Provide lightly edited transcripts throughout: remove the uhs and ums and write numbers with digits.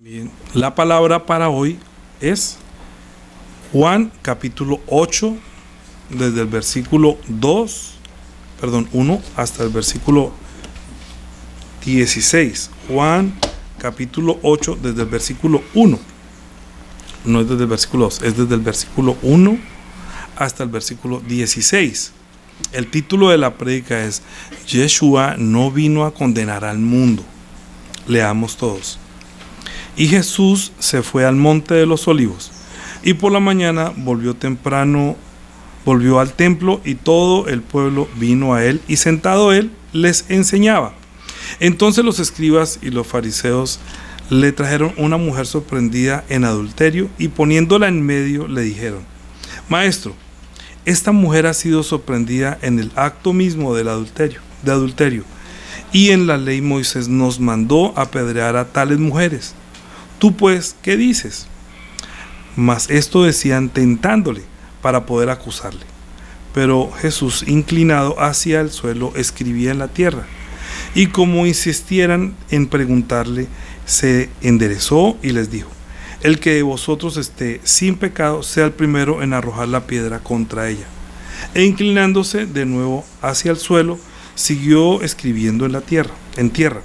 Bien, la palabra para hoy es Juan capítulo 8, desde el versículo 1 hasta el versículo 16. Juan capítulo 8, desde el versículo 1. No es desde el versículo 2, es desde el versículo 1 hasta el versículo 16. El título de la prédica es Yeshua no vino a condenar al mundo. Leamos todos. Y Jesús se fue al monte de los olivos, y por la mañana volvió al templo, y todo el pueblo vino a él, y sentado él les enseñaba. Entonces los escribas y los fariseos le trajeron una mujer sorprendida en adulterio, y poniéndola en medio le dijeron: Maestro, esta mujer ha sido sorprendida en el acto mismo de adulterio, y en la ley Moisés nos mandó apedrear a tales mujeres. Tú pues, ¿qué dices? Mas esto decían tentándole para poder acusarle. Pero Jesús, inclinado hacia el suelo, escribía en la tierra. Y como insistieran en preguntarle, se enderezó y les dijo: El que de vosotros esté sin pecado, sea el primero en arrojar la piedra contra ella. E inclinándose de nuevo hacia el suelo, siguió escribiendo en tierra.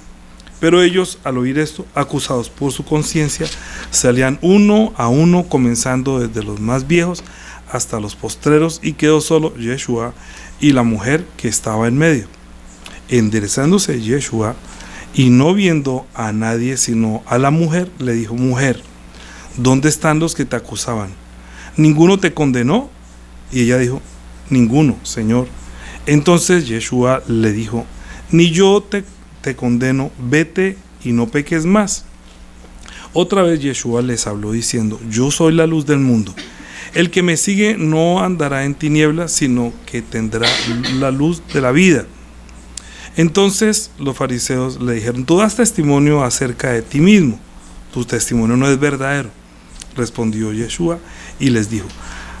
Pero ellos, al oír esto, acusados por su conciencia, salían uno a uno, comenzando desde los más viejos hasta los postreros, y quedó solo Yeshua y la mujer que estaba en medio. Enderezándose Yeshua, y no viendo a nadie sino a la mujer, le dijo: Mujer, ¿dónde están los que te acusaban? ¿Ninguno te condenó? Y ella dijo: Ninguno, Señor. Entonces Yeshua le dijo: Ni yo te condeno, vete y no peques más. Otra vez Yeshua les habló diciendo: Yo soy la luz del mundo. El que me sigue no andará en tinieblas, sino que tendrá la luz de la vida. Entonces los fariseos le dijeron: Tú das testimonio acerca de ti mismo, tu testimonio no es verdadero. Respondió Yeshua y les dijo: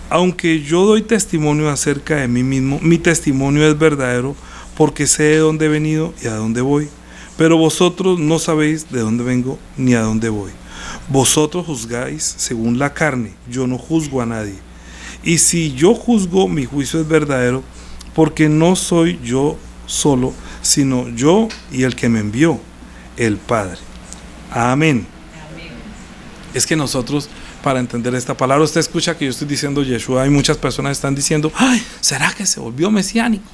Aunque yo doy testimonio acerca de mí mismo, mi testimonio es verdadero, porque sé de dónde he venido y a dónde voy. Pero vosotros no sabéis de dónde vengo ni a dónde voy. Vosotros juzgáis según la carne, yo no juzgo a nadie. Y si yo juzgo, mi juicio es verdadero, porque no soy yo solo, sino yo y el que me envió, el Padre. Amén. Amén. Es que nosotros, para entender esta palabra, usted escucha que yo estoy diciendo Yeshua, y muchas personas están diciendo: ay, ¿será que se volvió mesiánico?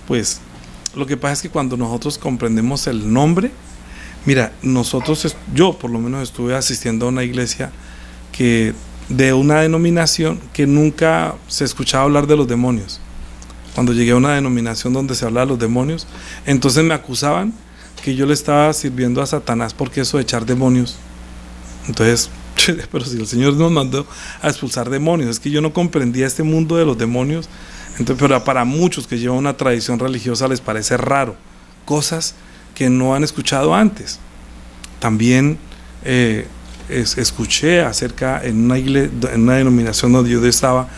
Pues lo que pasa es que cuando nosotros comprendemos el nombre, mira, yo por lo menos estuve asistiendo a una iglesia de una denominación que nunca se escuchaba hablar de los demonios. Cuando llegué a una denominación donde se hablaba de los demonios, entonces me acusaban que yo le estaba sirviendo a Satanás, porque eso de echar demonios. Entonces, pero si el Señor nos mandó a expulsar demonios, es que yo no comprendía este mundo de los demonios. Entonces, pero para muchos que llevan una tradición religiosa les parece raro, cosas que no han escuchado antes. También escuché acerca en una denominación donde yo estaba,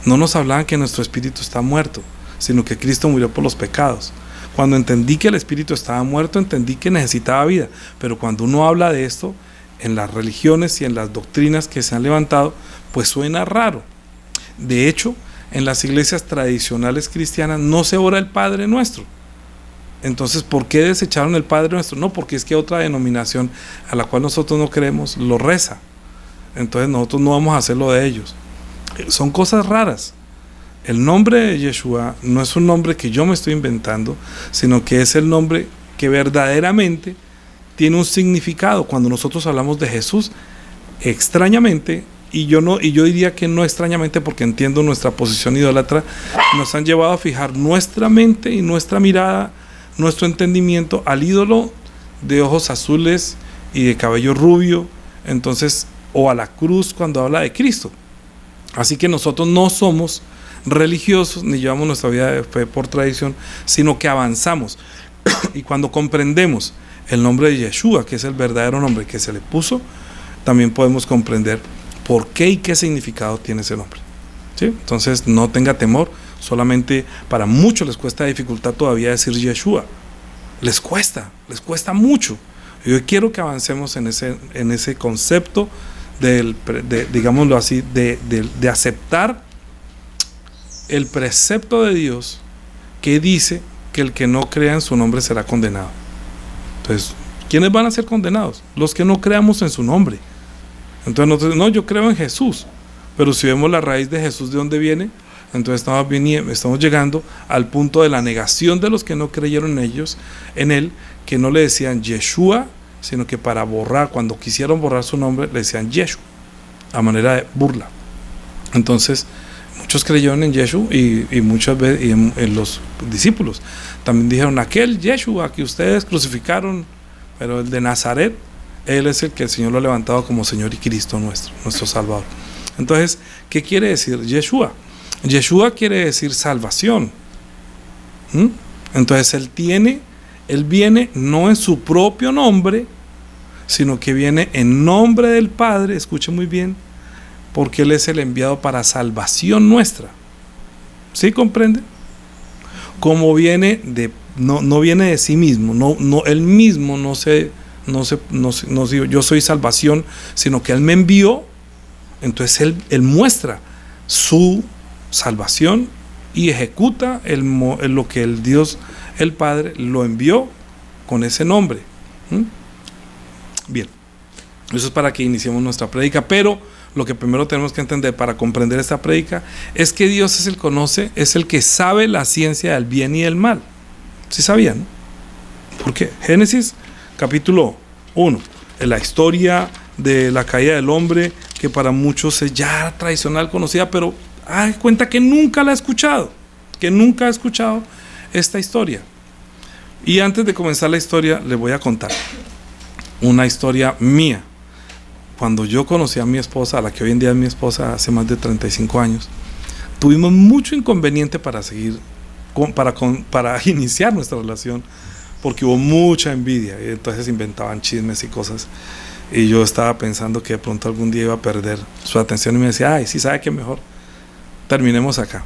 no nos hablaban que nuestro espíritu está muerto, sino que Cristo murió por los pecados. Cuando entendí que el espíritu estaba muerto, entendí que necesitaba vida. Pero cuando uno habla de esto en las religiones y en las doctrinas que se han levantado, pues suena raro. De hecho, en las iglesias tradicionales cristianas no se ora el Padre Nuestro. Entonces, ¿por qué desecharon el Padre Nuestro? No, porque es que otra denominación a la cual nosotros no creemos lo reza. Entonces nosotros no vamos a hacer lo de ellos. Son cosas raras. El nombre de Yeshua no es un nombre que yo me estoy inventando, sino que es el nombre que verdaderamente tiene un significado. Cuando nosotros hablamos de Jesús, extrañamente, y yo diría que no extrañamente, porque entiendo nuestra posición idólatra, nos han llevado a fijar nuestra mente y nuestra mirada, nuestro entendimiento al ídolo de ojos azules y de cabello rubio, entonces, o a la cruz cuando habla de Cristo. Así que nosotros no somos religiosos ni llevamos nuestra vida de fe por tradición, sino que avanzamos. Y cuando comprendemos el nombre de Yeshua, que es el verdadero nombre que se le puso, también podemos comprender por qué y qué significado tiene ese nombre. ¿Sí? Entonces no tenga temor, solamente para muchos les cuesta dificultad todavía decir Yeshua. Les cuesta mucho, Yo quiero que avancemos en ese concepto digámoslo así, de aceptar el precepto de Dios que dice que el que no crea en su nombre será condenado. Entonces, ¿quiénes van a ser condenados? Los que no creamos en su nombre. Entonces nosotros, no, yo creo en Jesús, pero si vemos la raíz de Jesús, ¿de dónde viene? Entonces estamos llegando al punto de la negación de los que no creyeron en él, que no le decían Yeshua, sino que para borrar, cuando quisieron borrar su nombre, le decían Yeshua, a manera de burla. Entonces muchos creyeron en Yeshua y muchas veces en los discípulos también dijeron, aquel Yeshua que ustedes crucificaron, pero el de Nazaret, él es el que el Señor lo ha levantado como Señor y Cristo nuestro Salvador. Entonces, ¿qué quiere decir Yeshua? Yeshua quiere decir salvación. Entonces Él viene no en su propio nombre, sino que viene en nombre del Padre, escuche muy bien, porque Él es el enviado para salvación nuestra. ¿Sí comprende? Como viene no viene de sí mismo, no Él mismo no digo, yo soy salvación, sino que Él me envió. Entonces Él muestra su salvación y ejecuta lo que el Dios, el Padre, lo envió con ese nombre. Bien, eso es para que iniciemos nuestra prédica, pero lo que primero tenemos que entender para comprender esta prédica es que Dios es el que sabe la ciencia del bien y del mal. ¿Sí sabían? ¿Por qué? Génesis capítulo 1, en la historia de la caída del hombre, que para muchos es ya tradicional, conocida, pero cuenta que nunca la ha escuchado, esta historia. Y antes de comenzar la historia, les voy a contar una historia mía. Cuando yo conocí a mi esposa, a la que hoy en día es mi esposa, hace más de 35 años, tuvimos mucho inconveniente para iniciar nuestra relación, porque hubo mucha envidia, y entonces inventaban chismes y cosas, y yo estaba pensando que de pronto algún día iba a perder su atención, y me decía, sí sabe que mejor terminemos acá,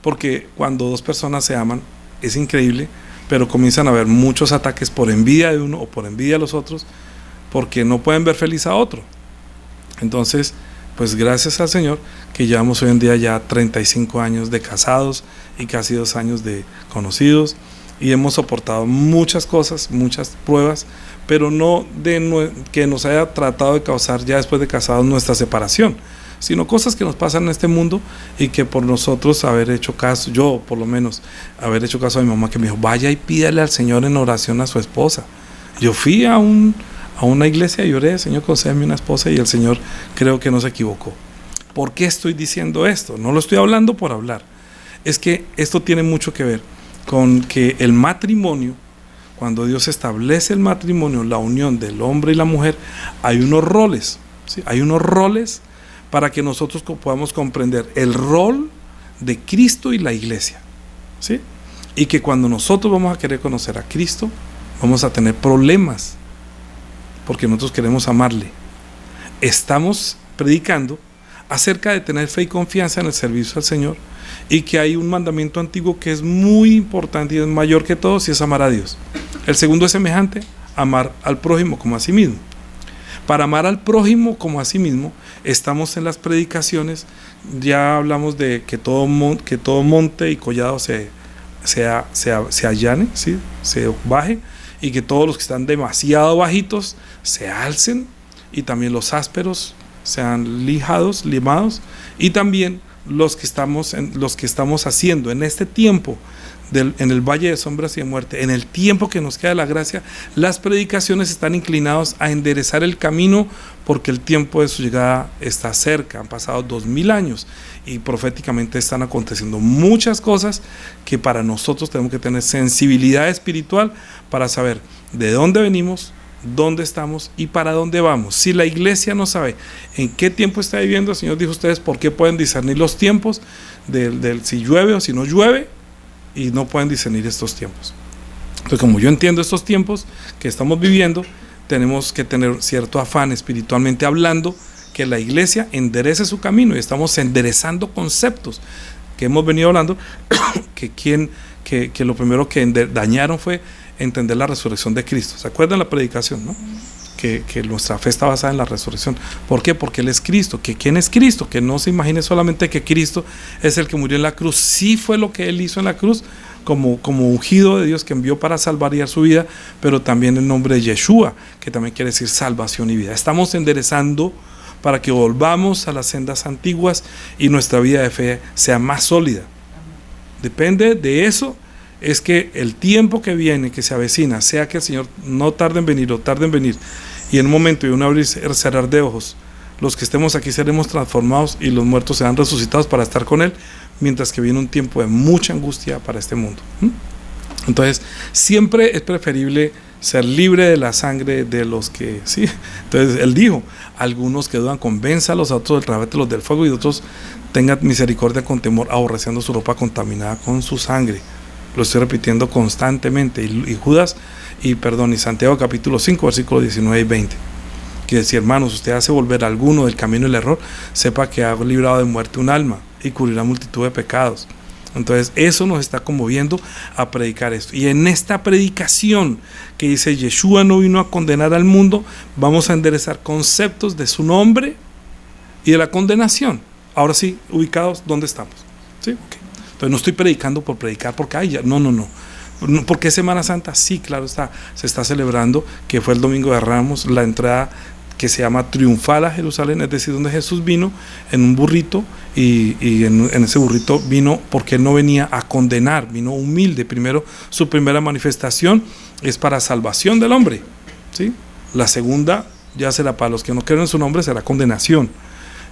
porque cuando dos personas se aman es increíble, pero comienzan a haber muchos ataques por envidia de uno o por envidia de los otros, porque no pueden ver feliz a otro. Entonces, pues gracias al Señor que llevamos hoy en día ya 35 años de casados y casi 2 años de conocidos, y hemos soportado muchas cosas, muchas pruebas, pero no que nos haya tratado de causar ya después de casados nuestra separación, sino cosas que nos pasan en este mundo, y que por nosotros haber hecho caso, yo por lo menos haber hecho caso a mi mamá, que me dijo, vaya y pídale al Señor en oración a su esposa. Yo fui a una iglesia y oré, Señor, concédeme una esposa, y el Señor creo que no se equivocó. ¿Por qué estoy diciendo esto? No lo estoy hablando por hablar, es que esto tiene mucho que ver con que el matrimonio, cuando Dios establece el matrimonio, la unión del hombre y la mujer, hay unos roles, ¿sí? Hay unos roles para que nosotros podamos comprender el rol de Cristo y la iglesia, ¿sí? Y que cuando nosotros vamos a querer conocer a Cristo, vamos a tener problemas, porque nosotros queremos amarle. Estamos predicando acerca de tener fe y confianza en el servicio al Señor, y que hay un mandamiento antiguo que es muy importante y es mayor que todos, y es amar a Dios. El segundo es semejante, amar al prójimo como a sí mismo. Para amar al prójimo como a sí mismo, estamos en las predicaciones, ya hablamos de que todo monte y collado se allane, ¿sí? Se baje, y que todos los que están demasiado bajitos se alcen, y también los ásperos sean limados, y también los que estamos haciendo en este tiempo, en el valle de sombras y de muerte, en el tiempo que nos queda de la gracia, las predicaciones están inclinadas a enderezar el camino, porque el tiempo de su llegada está cerca. Han pasado 2000 años y proféticamente están aconteciendo muchas cosas que para nosotros tenemos que tener sensibilidad espiritual para saber de dónde venimos, dónde estamos y para dónde vamos. Si la iglesia no sabe en qué tiempo está viviendo, el Señor dijo, ustedes por qué pueden discernir los tiempos del si llueve o si no llueve, y no pueden discernir estos tiempos. Entonces, como yo entiendo estos tiempos que estamos viviendo, tenemos que tener cierto afán espiritualmente hablando, que la iglesia enderece su camino, y estamos enderezando conceptos que hemos venido hablando que lo primero que dañaron fue entender la resurrección de Cristo. ¿Se acuerdan la predicación, no? Que nuestra fe está basada en la resurrección. ¿Por qué? Porque Él es Cristo. ¿Que quién es Cristo? Que no se imagine solamente que Cristo es el que murió en la cruz. Sí fue lo que Él hizo en la cruz, como ungido de Dios que envió para salvar y dar su vida, pero también el nombre de Yeshua, que también quiere decir salvación y vida. Estamos enderezando para que volvamos a las sendas antiguas y nuestra vida de fe sea más sólida. Depende de eso. Es que el tiempo que viene, que se avecina, sea que el Señor no tarde en venir o tarde en venir, y en un momento de un abrir y cerrar de ojos, los que estemos aquí seremos transformados y los muertos serán resucitados para estar con Él, mientras que viene un tiempo de mucha angustia para este mundo. Entonces, siempre es preferible ser libre de la sangre de los que, sí. Entonces, Él dijo, algunos que dudan, convénzalos, a otros tráetelos del fuego, y otros tengan misericordia con temor, aborreciendo su ropa contaminada con su sangre. Lo estoy repitiendo constantemente. Y Judas, y Santiago capítulo 5, versículos 19 y 20. Que si, hermanos, usted hace volver a alguno del camino del error, sepa que ha librado de muerte un alma y cubrirá multitud de pecados. Entonces, eso nos está conmoviendo a predicar esto. Y en esta predicación que dice Yeshua no vino a condenar al mundo, vamos a enderezar conceptos de su nombre y de la condenación. Ahora sí, ubicados, ¿dónde estamos? ¿Sí? Okay. Entonces no estoy predicando por predicar, porque ay, ya, no. ¿Por qué Semana Santa? Sí, claro, se está celebrando, que fue el Domingo de Ramos, la entrada que se llama triunfal a Jerusalén, es decir, donde Jesús vino en un burrito, y en ese burrito vino porque Él no venía a condenar, vino humilde. Primero, su primera manifestación es para salvación del hombre, ¿sí? La segunda ya será para los que no creen en su nombre, será condenación.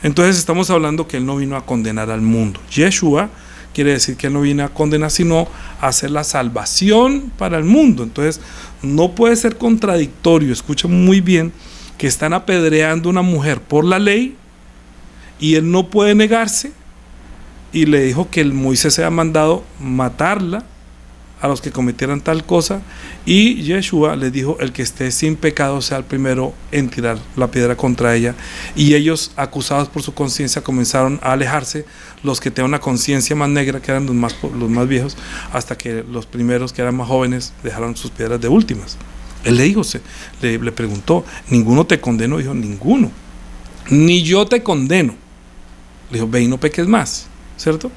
Entonces estamos hablando que Él no vino a condenar al mundo. Yeshua quiere decir que Él no vino a condenar, sino a hacer la salvación para el mundo. Entonces no puede ser contradictorio. Escuchen muy bien que están apedreando a una mujer por la ley y Él no puede negarse, y le dijo que el Moisés se había mandado matarla a los que cometieran tal cosa, y Yeshua les dijo: el que esté sin pecado sea el primero en tirar la piedra contra ella. Y ellos, acusados por su conciencia, comenzaron a alejarse, los que tenían una conciencia más negra, que eran los más viejos, hasta que los primeros, que eran más jóvenes, dejaron sus piedras de últimas. Él le dijo, le preguntó: ¿ninguno te condenó? Dijo: ninguno, ni yo te condeno. Le dijo: ve y no peques más, ¿cierto?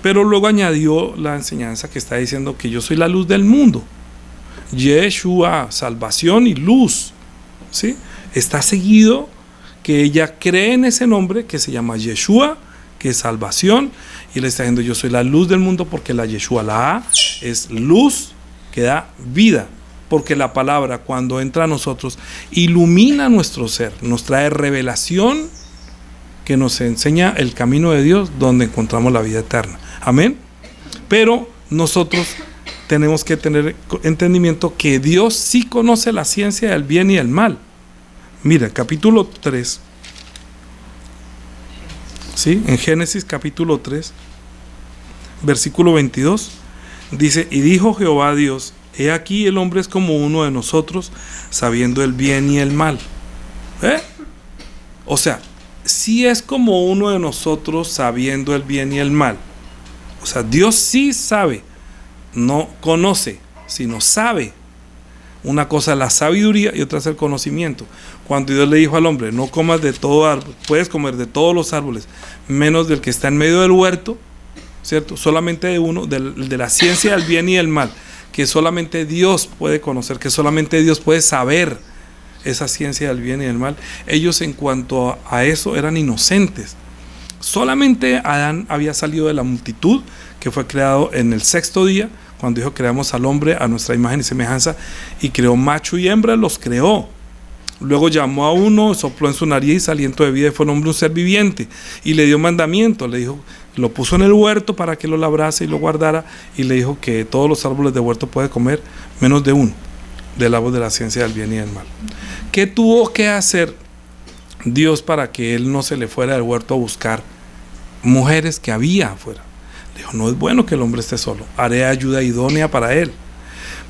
Pero luego añadió la enseñanza que está diciendo que yo soy la luz del mundo. Yeshua, salvación y luz, ¿sí? Está seguido que ella cree en ese nombre que se llama Yeshua, que es salvación, y le está diciendo: yo soy la luz del mundo, porque la Yeshua, la A, es luz que da vida. Porque la palabra, cuando entra a nosotros, ilumina nuestro ser, nos trae revelación que nos enseña el camino de Dios, donde encontramos la vida eterna. Amén. Pero nosotros tenemos que tener entendimiento que Dios sí conoce la ciencia del bien y del mal. Mira, capítulo 3, ¿sí? En Génesis capítulo 3, versículo 22, dice: y dijo Jehová Dios: he aquí el hombre es como uno de nosotros, sabiendo el bien y el mal. O sea, sí es como uno de nosotros, sabiendo el bien y el mal. O sea, Dios sí sabe, no conoce, sino sabe. Una cosa es la sabiduría y otra es el conocimiento. Cuando Dios le dijo al hombre: no comas de todo árbol, puedes comer de todos los árboles, menos del que está en medio del huerto, ¿cierto? Solamente de uno, de la ciencia del bien y del mal, que solamente Dios puede conocer, que solamente Dios puede saber esa ciencia del bien y del mal. Ellos, en cuanto a eso, eran inocentes. Solamente Adán había salido de la multitud, que fue creado en el sexto día, cuando dijo: creamos al hombre a nuestra imagen y semejanza, y creó macho y hembra, los creó. Luego llamó a uno, sopló en su nariz aliento de vida, y fue el hombre un ser viviente, y le dio mandamiento. Le dijo, lo puso en el huerto para que lo labrase y lo guardara, y le dijo que todos los árboles de huerto puede comer, menos de uno, del árbol de la ciencia del bien y del mal. ¿Qué tuvo que hacer Dios para que él no se le fuera del huerto a buscar mujeres que había afuera? Le dijo: no es bueno que el hombre esté solo, haré ayuda idónea para él.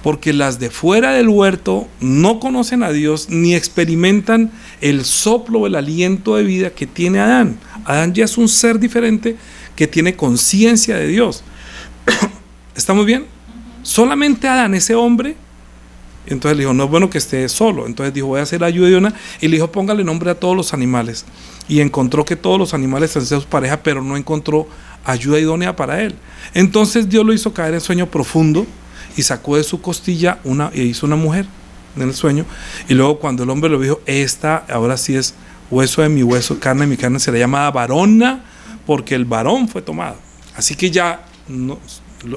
Porque las de fuera del huerto no conocen a Dios, ni experimentan el soplo o el aliento de vida que tiene Adán. Adán ya es un ser diferente que tiene conciencia de Dios. ¿Estamos bien? Solamente Adán, ese hombre, Entonces le dijo, no es bueno que esté solo. Entonces dijo, voy a hacer ayuda idónea. Y le dijo, póngale nombre a todos los animales. Y encontró que todos los animales hacían su pareja, pero no encontró ayuda idónea para él. Entonces Dios lo hizo caer en sueño profundo y sacó de su costilla e hizo una mujer en el sueño. Y luego cuando el hombre lo dijo, esta ahora sí es hueso de mi hueso, carne de mi carne, será llamada varona, porque el varón fue tomado. Así que ya no,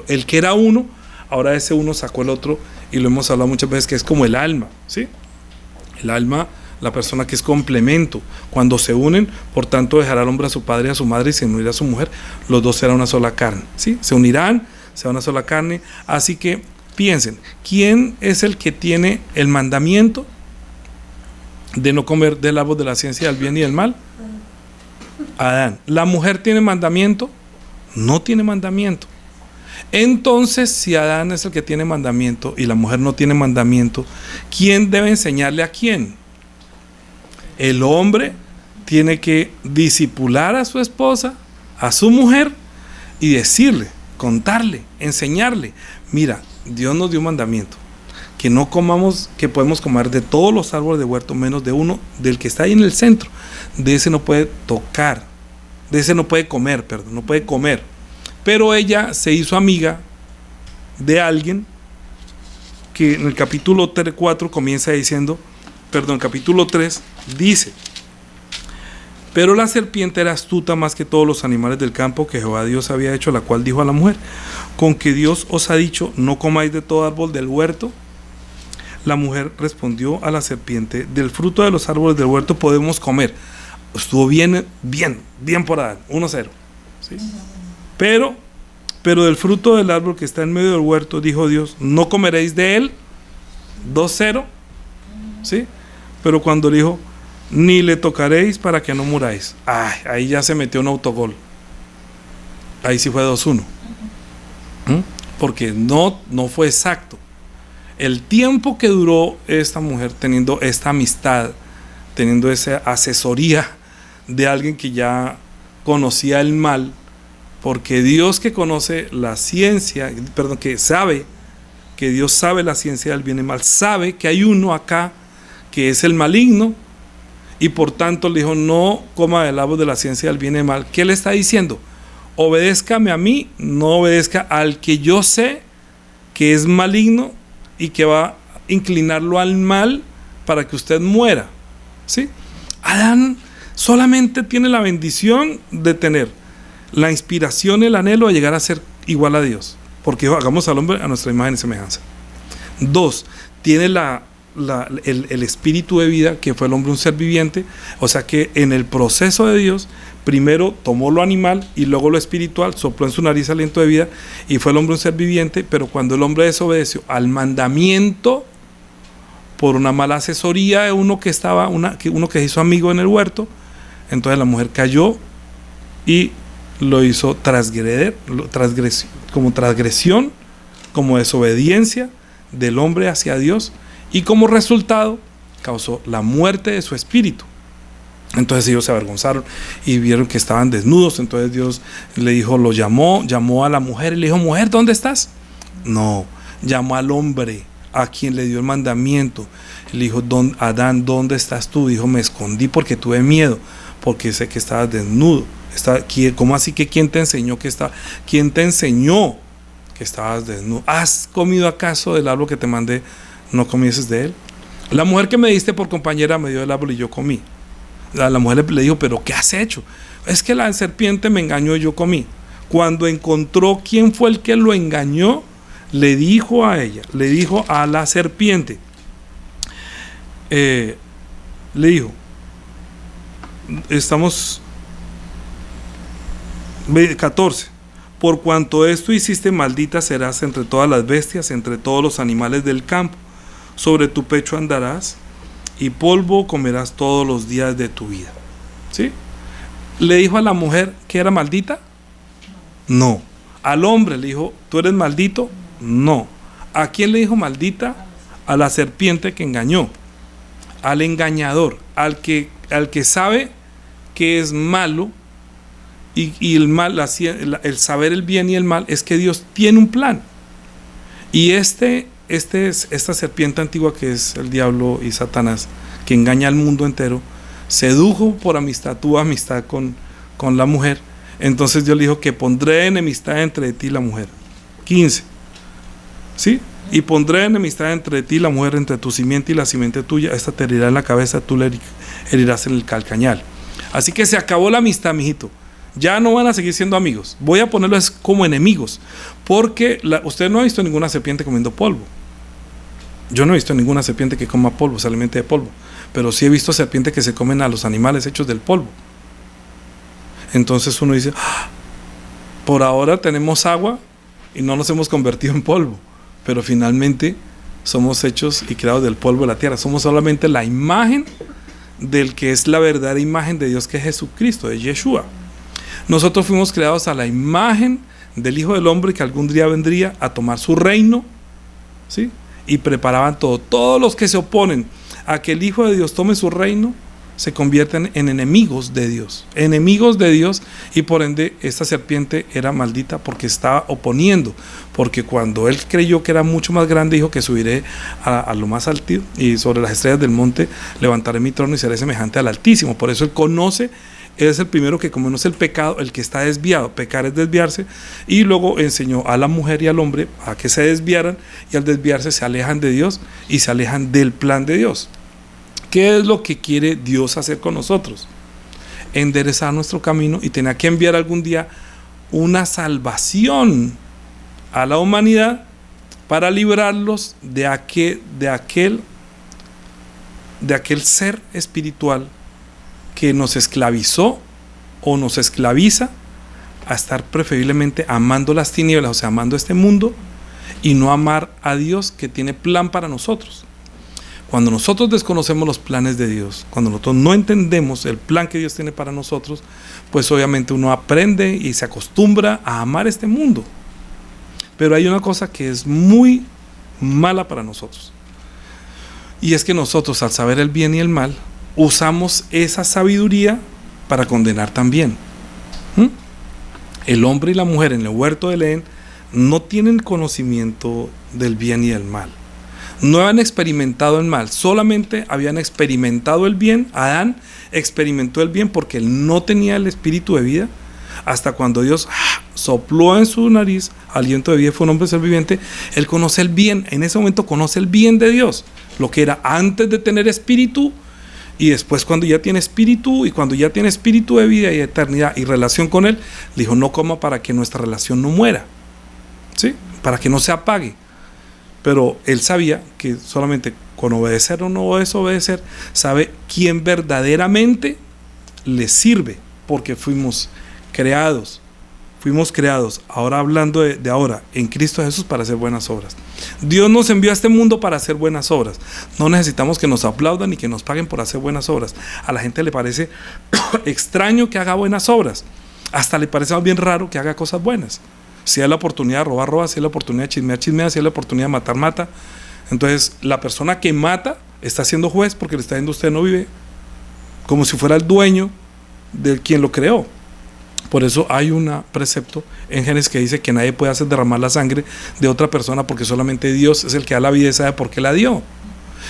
el que era uno, ahora ese uno sacó el otro, y lo hemos hablado muchas veces, que es como el alma, ¿sí? El alma, la persona que es complemento. Cuando se unen, por tanto dejará al hombre a su padre y a su madre y se unirá a su mujer, los dos serán una sola carne, ¿sí? Se unirán, será una sola carne. Así que piensen, ¿quién es el que tiene el mandamiento de no comer del árbol de la ciencia del bien y del mal? Adán. ¿La mujer tiene mandamiento? No tiene mandamiento. Entonces, si Adán es el que tiene mandamiento y la mujer no tiene mandamiento, ¿quién debe enseñarle a quién? El hombre tiene que disipular a su esposa, a su mujer, y decirle, contarle, enseñarle, mira, Dios nos dio un mandamiento, que no comamos, que podemos comer de todos los árboles de huerto, menos de uno, del que está ahí en el centro. De ese no puede tocar, de ese no puede comer, perdón, no puede comer. Pero ella se hizo amiga de alguien que en el capítulo 4 comienza diciendo, perdón, capítulo 3 dice, pero la serpiente era astuta más que todos los animales del campo que Jehová Dios había hecho, la cual dijo a la mujer, con que Dios os ha dicho, no comáis de todo árbol del huerto. La mujer respondió a la serpiente, del fruto de los árboles del huerto podemos comer. Estuvo bien por Adán, 1-0, ¿sí? Pero del fruto del árbol que está en medio del huerto, dijo Dios, no comeréis de él, 2-0, ¿sí? Pero cuando dijo, ni le tocaréis para que no muráis, ahí ya se metió un autogol. Ahí sí fue 2-1. Porque no fue exacto. El tiempo que duró esta mujer teniendo esta amistad, teniendo esa asesoría de alguien que ya conocía el mal, porque Dios, que conoce la ciencia, que sabe, que Dios sabe la ciencia del bien y mal, sabe que hay uno acá que es el maligno, y por tanto le dijo, no coma del árbol de la ciencia del bien y mal. ¿Qué le está diciendo? Obedézcame a mí, no obedezca al que yo sé que es maligno y que va a inclinarlo al mal para que usted muera, ¿sí? Adán solamente tiene la bendición de tener la inspiración, el anhelo de llegar a ser igual a Dios, porque hagamos al hombre a nuestra imagen y semejanza. 2, tiene el espíritu de vida, que fue el hombre un ser viviente, o sea que en el proceso de Dios, primero tomó lo animal y luego lo espiritual, sopló en su nariz aliento de vida y fue el hombre un ser viviente. Pero cuando el hombre desobedeció al mandamiento por una mala asesoría de uno que se hizo amigo en el huerto, entonces la mujer cayó y lo hizo como transgresión, como desobediencia del hombre hacia Dios, y como resultado causó la muerte de su espíritu. Entonces ellos se avergonzaron y vieron que estaban desnudos. Entonces Dios le dijo, llamó a la mujer y le dijo, mujer, ¿dónde estás? No, llamó al hombre a quien le dio el mandamiento. Le dijo, Adán, ¿dónde estás tú? Dijo, me escondí porque tuve miedo, porque sé que estabas desnudo. ¿Cómo así que quién te enseñó que estabas desnudo? ¿Has comido acaso del árbol que te mandé? No comieses de él. La mujer que me diste por compañera me dio el árbol y yo comí. La mujer le dijo, ¿pero qué has hecho? Es que la serpiente me engañó y yo comí. Cuando encontró quién fue el que lo engañó, le dijo a la serpiente, le dijo, estamos 14, por cuanto esto hiciste, maldita serás entre todas las bestias, entre todos los animales del campo, sobre tu pecho andarás y polvo comerás todos los días de tu vida. ¿Sí? ¿Le dijo a la mujer que era maldita? No. ¿Al hombre le dijo, tú eres maldito? No. ¿A quién le dijo maldita? A la serpiente que engañó, al engañador, al que sabe que es malo, y el mal, el saber el bien y el mal, es que Dios tiene un plan, y este esta serpiente antigua que es el diablo y Satanás, que engaña al mundo entero, sedujo por amistad, tuvo amistad con la mujer. Entonces Dios le dijo que pondré enemistad entre ti y la mujer. 15. ¿Sí? Y pondré enemistad entre ti y la mujer, entre tu simiente y la simiente tuya. Esta te herirá en la cabeza, tú le herirás en el calcañal. Así que se acabó la amistad, mijito. Ya no van a seguir siendo amigos. Voy a ponerlos como enemigos. Porque usted no ha visto ninguna serpiente comiendo polvo. Yo no he visto ninguna serpiente que coma polvo, se alimente de polvo. Pero sí he visto serpientes que se comen a los animales hechos del polvo. Entonces uno dice, por ahora tenemos agua y no nos hemos convertido en polvo. Pero finalmente somos hechos y creados del polvo de la tierra. Somos solamente la imagen del que es la verdadera imagen de Dios, que es Jesucristo, de Yeshua. Nosotros fuimos creados a la imagen del Hijo del Hombre, que algún día vendría a tomar su reino, ¿sí? Y preparaban todo. Todos los que se oponen a que el Hijo de Dios tome su reino se convierten en enemigos de Dios, y por ende esta serpiente era maldita porque estaba oponiendo, porque cuando él creyó que era mucho más grande, dijo que subiré a lo más alto y sobre las estrellas del monte levantaré mi trono y seré semejante al Altísimo. Por eso él conoce, es el primero que conoce el pecado, el que está desviado. Pecar es desviarse, y luego enseñó a la mujer y al hombre a que se desviaran, y al desviarse se alejan de Dios y se alejan del plan de Dios. ¿Qué es lo que quiere Dios hacer con nosotros? Enderezar nuestro camino, y tenía que enviar algún día una salvación a la humanidad para librarlos de aquel ser espiritual que nos esclavizó o nos esclaviza a estar preferiblemente amando las tinieblas, o sea, amando este mundo, y no amar a Dios, que tiene plan para nosotros. Cuando nosotros desconocemos los planes de Dios, cuando nosotros no entendemos el plan que Dios tiene para nosotros, pues obviamente uno aprende y se acostumbra a amar este mundo. Pero hay una cosa que es muy mala para nosotros, y es que nosotros, al saber el bien y el mal, usamos esa sabiduría para condenar también. El hombre y la mujer en el huerto del Edén no tienen conocimiento del bien y del mal. No habían experimentado el mal, solamente habían experimentado el bien. Adán experimentó el bien porque él no tenía el espíritu de vida, hasta cuando Dios sopló en su nariz aliento de vida, fue un hombre ser viviente. Él conoce el bien, en ese momento conoce el bien de Dios, lo que era antes de tener espíritu, y después cuando ya tiene espíritu, y cuando ya tiene espíritu de vida y eternidad y relación con él, le dijo: no coma para que nuestra relación no muera, ¿sí? Para que no se apague. Pero él sabía que solamente con obedecer o no obedecer, sabe quién verdaderamente le sirve, porque fuimos creados, ahora hablando de ahora, en Cristo Jesús, para hacer buenas obras. Dios nos envió a este mundo para hacer buenas obras. No necesitamos que nos aplaudan ni que nos paguen por hacer buenas obras. A la gente le parece extraño que haga buenas obras, hasta le parece bien raro que haga cosas buenas. Si hay la oportunidad de robar, roba. Si hay la oportunidad de chismear, chismea. Si hay la oportunidad de matar, mata. Entonces la persona que mata está siendo juez, porque le está diciendo: usted no vive, como si fuera el dueño de quien lo creó. Por eso hay un precepto en Génesis que dice que nadie puede hacer derramar la sangre de otra persona, porque solamente Dios es el que da la vida y sabe por qué la dio.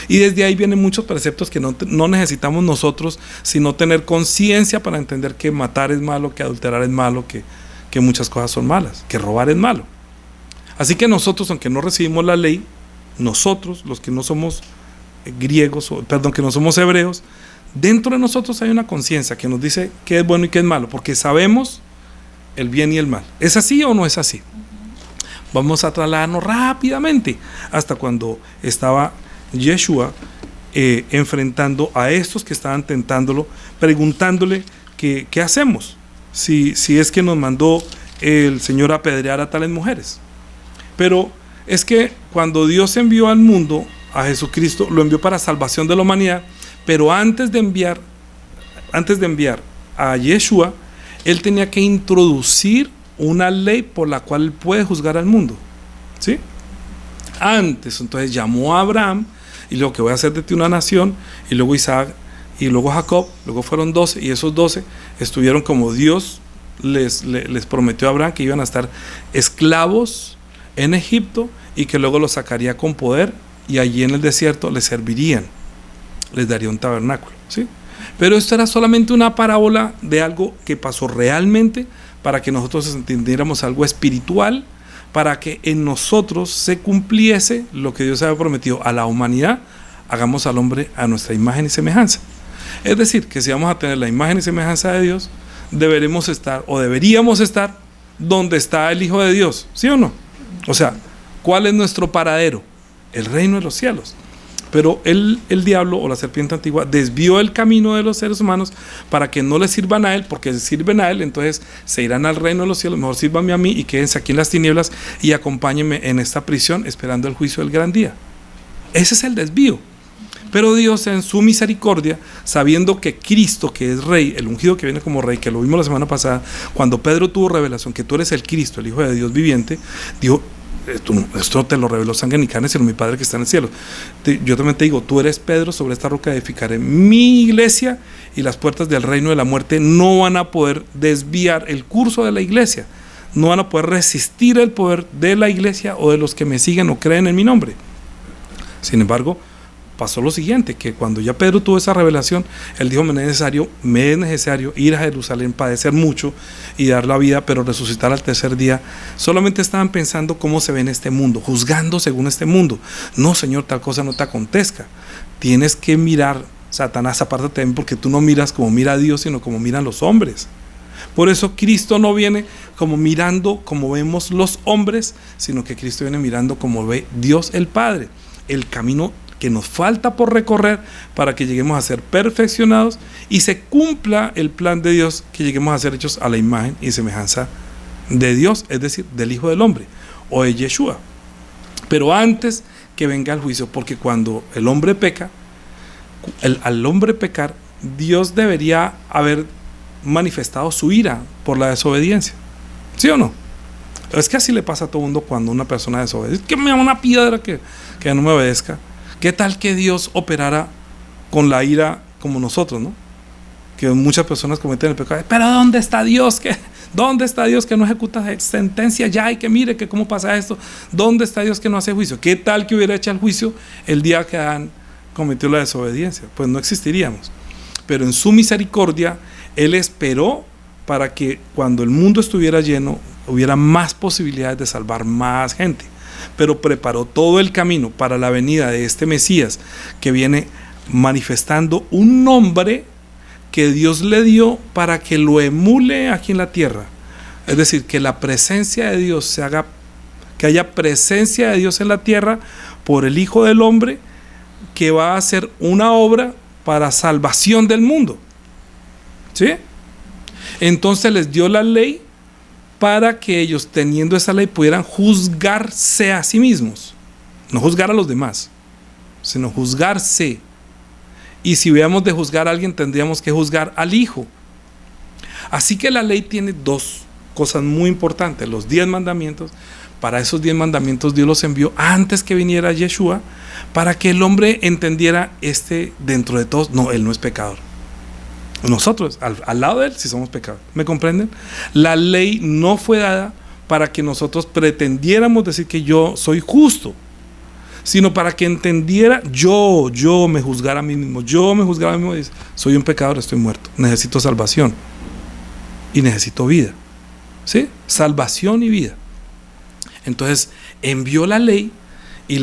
Y desde ahí vienen muchos preceptos que no necesitamos nosotros, sino tener conciencia para entender que matar es malo, que adulterar es malo, que muchas cosas son malas, que robar es malo. Así que nosotros, aunque no recibimos la ley, nosotros, los que no somos que no somos hebreos, dentro de nosotros hay una conciencia que nos dice qué es bueno y qué es malo, porque sabemos el bien y el mal. ¿Es así o no es así? Vamos a trasladarnos rápidamente hasta cuando estaba Yeshua enfrentando a estos que estaban tentándolo, preguntándole qué hacemos. Si es que nos mandó el Señor a apedrear a tales mujeres. Pero es que cuando Dios envió al mundo a Jesucristo, lo envió para salvación de la humanidad, pero antes de enviar a Yeshua, él tenía que introducir una ley por la cual él puede juzgar al mundo, ¿sí? Antes, entonces llamó a Abraham y luego: que voy a hacer de ti una nación, y luego Isaac, y luego Jacob, luego fueron 12, y esos 12 estuvieron como Dios les prometió a Abraham, que iban a estar esclavos en Egipto, y que luego los sacaría con poder y allí en el desierto les servirían, les daría un tabernáculo, ¿sí? Pero esto era solamente una parábola de algo que pasó realmente para que nosotros entendiéramos algo espiritual, para que en nosotros se cumpliese lo que Dios había prometido a la humanidad: hagamos al hombre a nuestra imagen y semejanza. Es decir, que si vamos a tener la imagen y semejanza de Dios, deberíamos estar donde está el Hijo de Dios, ¿sí o no? O sea, ¿cuál es nuestro paradero? El reino de los cielos. Pero el diablo o la serpiente antigua desvió el camino de los seres humanos para que no le sirvan a él, porque si sirven a él, entonces se irán al reino de los cielos. Mejor sírvanme a mí y quédense aquí en las tinieblas y acompáñenme en esta prisión esperando el juicio del gran día. Ese es el desvío. Pero Dios, en su misericordia, sabiendo que Cristo, que es rey, el ungido que viene como rey, que lo vimos la semana pasada, cuando Pedro tuvo revelación que tú eres el Cristo, el Hijo de Dios viviente, dijo: esto no te lo reveló sangre ni carne, sino mi Padre que está en el cielo. Yo también te digo: tú eres Pedro, sobre esta roca edificaré mi iglesia, y las puertas del reino de la muerte no van a poder desviar el curso de la iglesia, no van a poder resistir el poder de la iglesia o de los que me siguen o creen en mi nombre. Sin embargo, pasó lo siguiente, que cuando ya Pedro tuvo esa revelación, él dijo: me es necesario ir a Jerusalén, padecer mucho y dar la vida, pero resucitar al tercer día. Solamente estaban pensando cómo se ve en este mundo, juzgando según este mundo. No, Señor, tal cosa no te acontezca. Tienes que mirar, Satanás, apártate de mí, porque tú no miras como mira Dios, sino como miran los hombres. Por eso Cristo no viene como mirando como vemos los hombres, sino que Cristo viene mirando como ve Dios el Padre. El camino que nos falta por recorrer para que lleguemos a ser perfeccionados y se cumpla el plan de Dios, que lleguemos a ser hechos a la imagen y semejanza de Dios, es decir, del Hijo del Hombre o de Yeshua. Pero antes que venga el juicio, porque cuando el hombre peca, al hombre pecar, Dios debería haber manifestado su ira por la desobediencia, ¿sí o no? Es que así le pasa a todo mundo cuando una persona desobedece. Que me da una piedra que no me obedezca. ¿Qué tal que Dios operara con la ira como nosotros, ¿no? Que muchas personas cometen el pecado. Pero ¿dónde está Dios? ¿Dónde está Dios que no ejecuta sentencia ya y que mire que cómo pasa esto? ¿Dónde está Dios que no hace juicio? ¿Qué tal que hubiera hecho el juicio el día que Adán cometió la desobediencia? Pues no existiríamos. Pero en su misericordia, Él esperó para que cuando el mundo estuviera lleno, hubiera más posibilidades de salvar más gente. Pero preparó todo el camino para la venida de este Mesías, que viene manifestando un nombre que Dios le dio para que lo emule aquí en la tierra. Es decir, que la presencia de Dios se haga, que haya presencia de Dios en la tierra por el Hijo del Hombre, que va a hacer una obra para salvación del mundo. ¿Sí? Entonces les dio la ley para que ellos, teniendo esa ley, pudieran juzgarse a sí mismos. No juzgar a los demás, sino juzgarse. Y si hubiéramos de juzgar a alguien, tendríamos que juzgar al Hijo. Así que la ley tiene dos cosas muy importantes: los 10 mandamientos. Para esos 10 mandamientos Dios los envió antes que viniera Yeshua, para que el hombre entendiera dentro de todos, no, él no es pecador. Nosotros, al lado de él, sí somos pecadores. ¿Me comprenden? La ley no fue dada para que nosotros pretendiéramos decir que yo soy justo, sino para que entendiera, yo me juzgara a mí mismo. Yo me juzgara a mí mismo. Soy un pecador, estoy muerto. Necesito salvación. Y necesito vida. ¿Sí? Salvación y vida. Entonces, envió la ley y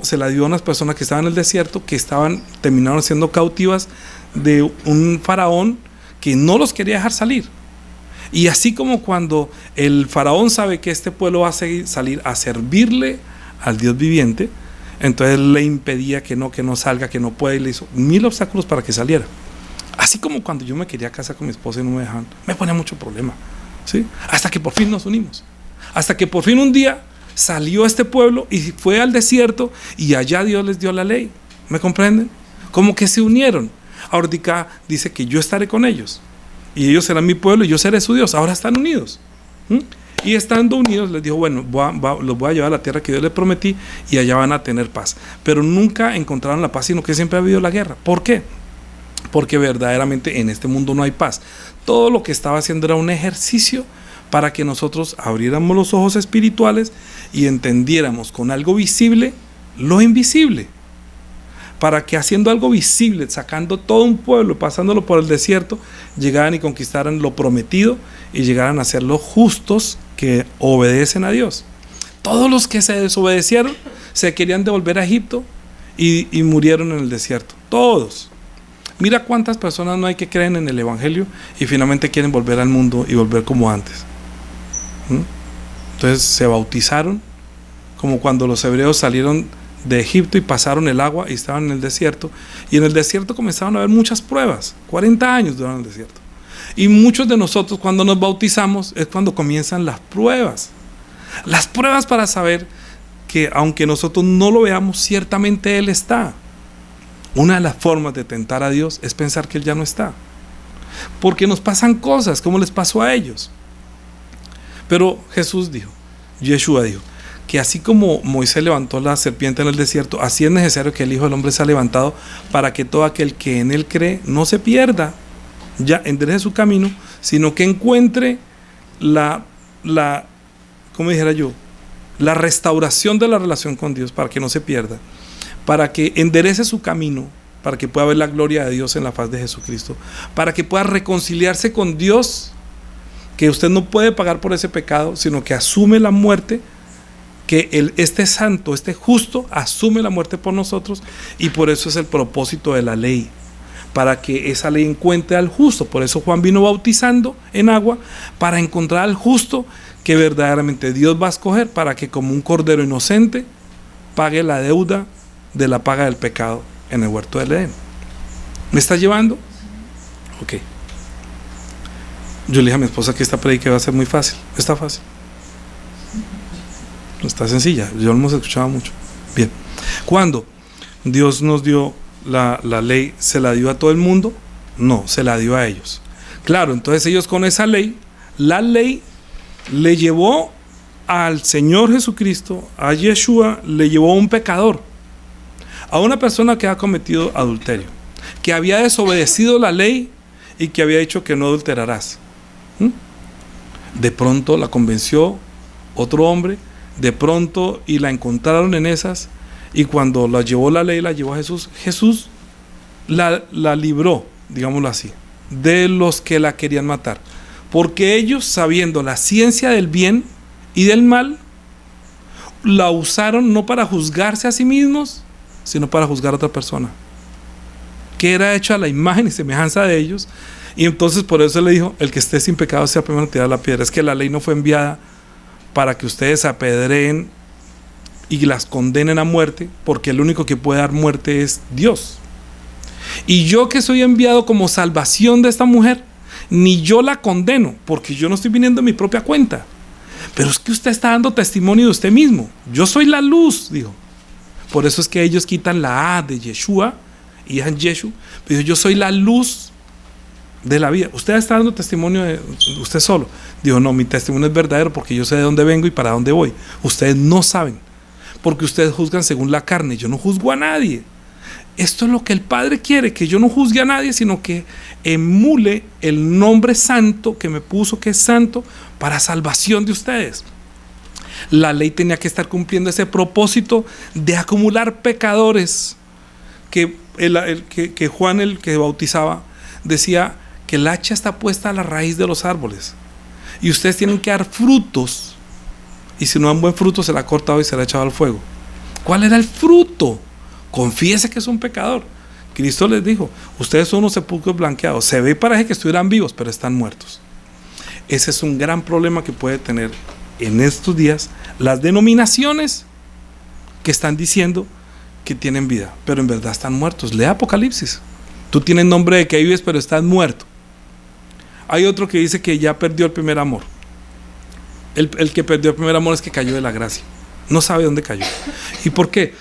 se la dio a unas personas que estaban en el desierto, que terminaron siendo cautivas de un faraón que no los quería dejar salir. Y así como cuando el faraón sabe que este pueblo va a salir a servirle al Dios viviente, entonces le impedía que no salga, que no puede, y le hizo 1000 obstáculos para que saliera. Así como cuando yo me quería casar con mi esposa y no me dejaban, me ponía mucho problema, ¿sí? Hasta que por fin nos unimos, hasta que por fin un día salió este pueblo y fue al desierto, y allá Dios les dio la ley. ¿Me comprenden? Como que se unieron. Ahorita dice que yo estaré con ellos y ellos serán mi pueblo y yo seré su Dios. Ahora están unidos. Y estando unidos les dijo: bueno, los voy a llevar a la tierra que Dios les prometí y allá van a tener paz. Pero nunca encontraron la paz, sino que siempre ha habido la guerra. ¿Por qué? Porque verdaderamente en este mundo no hay paz. Todo lo que estaba haciendo era un ejercicio para que nosotros abriéramos los ojos espirituales y entendiéramos con algo visible lo invisible, para que haciendo algo visible, sacando todo un pueblo, pasándolo por el desierto, llegaran y conquistaran lo prometido y llegaran a ser los justos que obedecen a Dios. Todos los que se desobedecieron se querían devolver a Egipto y murieron en el desierto, todos. Mira cuántas personas no hay que creen en el evangelio y finalmente quieren volver al mundo y volver como antes. Entonces se bautizaron como cuando los hebreos salieron de Egipto y pasaron el agua y estaban en el desierto, y en el desierto comenzaron a haber muchas pruebas. 40 años duraron el desierto, y muchos de nosotros cuando nos bautizamos es cuando comienzan las pruebas para saber que aunque nosotros no lo veamos, ciertamente Él está. Una de las formas de tentar a Dios es pensar que Él ya no está, porque nos pasan cosas como les pasó a ellos. Pero Yeshua dijo que así como Moisés levantó la serpiente en el desierto, así es necesario que el Hijo del Hombre sea levantado, para que todo aquel que en Él cree no se pierda, ya enderece su camino, sino que encuentre ¿cómo dijera yo? La restauración de la relación con Dios, para que no se pierda, para que enderece su camino, para que pueda ver la gloria de Dios en la faz de Jesucristo, para que pueda reconciliarse con Dios, que usted no puede pagar por ese pecado, sino que asume la muerte, que este santo, este justo, asume la muerte por nosotros, y por eso es el propósito de la ley, para que esa ley encuentre al justo. Por eso Juan vino bautizando en agua, para encontrar al justo que verdaderamente Dios va a escoger, para que como un cordero inocente pague la deuda de la paga del pecado en el huerto del Edén. ¿Me está llevando? Ok. Yo le dije a mi esposa que esta predica va a ser muy fácil. Está fácil, está sencilla, yo lo hemos escuchado mucho. Bien, cuando Dios nos dio la ley, ¿se la dio a todo el mundo? No, se la dio a ellos. Claro, entonces ellos con esa ley, la ley le llevó al Señor Jesucristo, a Yeshua, le llevó a un pecador, a una persona que ha cometido adulterio, que había desobedecido la ley y que había dicho que no adulterarás. De pronto la convenció otro hombre, de pronto, y la encontraron en esas, y cuando la llevó la ley, la llevó a Jesús. Jesús la libró, digámoslo así, de los que la querían matar, porque ellos, sabiendo la ciencia del bien y del mal, la usaron no para juzgarse a sí mismos, sino para juzgar a otra persona que era hecha a la imagen y semejanza de ellos. Y entonces por eso le dijo: el que esté sin pecado sea primero en tirar la piedra. Es que la ley no fue enviada para que ustedes apedreen y las condenen a muerte, porque el único que puede dar muerte es Dios. Y yo, que soy enviado como salvación de esta mujer, ni yo la condeno, porque yo no estoy viniendo en mi propia cuenta, pero es que usted está dando testimonio de usted mismo. Yo soy la luz, dijo. Por eso es que ellos quitan la A de Yeshua y dejan Yeshu, pero yo soy la luz de la vida. Usted está dando testimonio de usted solo. Dijo: no, mi testimonio es verdadero, porque yo sé de dónde vengo y para dónde voy. Ustedes no saben, porque ustedes juzgan según la carne. Yo no juzgo a nadie. Esto es lo que el Padre quiere, que yo no juzgue a nadie, sino que emule el nombre santo que me puso, que es santo, para salvación de ustedes. La ley tenía que estar cumpliendo ese propósito de acumular pecadores, que Juan, el que bautizaba, decía que el hacha está puesta a la raíz de los árboles y ustedes tienen que dar frutos, y si no dan buen fruto será cortado y será echado al fuego. ¿Cuál era el fruto? Confiese que es un pecador. Cristo les dijo: ustedes son unos sepulcros blanqueados, se ve y parece que estuvieran vivos, pero están muertos. Ese es un gran problema que puede tener en estos días las denominaciones que están diciendo que tienen vida, pero en verdad están muertos. Lea Apocalipsis. Tú tienes nombre de que vives, pero estás muerto. Hay otro que dice que ya perdió el primer amor. El que perdió el primer amor es que cayó de la gracia. No sabe dónde cayó. ¿Y por qué?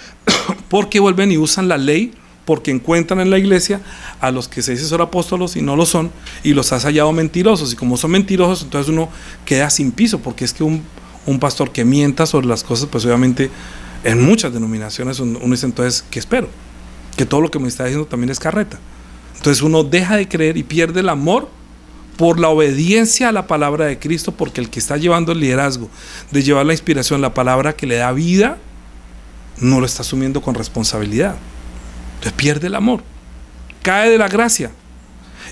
Porque vuelven y usan la ley, porque encuentran en la iglesia a los que se dicen ser apóstolos y no lo son, y los has hallado mentirosos. Y como son mentirosos, entonces uno queda sin piso, porque es que un pastor que mienta sobre las cosas, pues obviamente en muchas denominaciones uno dice: entonces, ¿qué espero? Que todo lo que me está diciendo también es carreta. Entonces uno deja de creer y pierde el amor por la obediencia a la palabra de Cristo, porque el que está llevando el liderazgo, de llevar la inspiración, la palabra que le da vida, no lo está asumiendo con responsabilidad. Entonces pierde el amor, cae de la gracia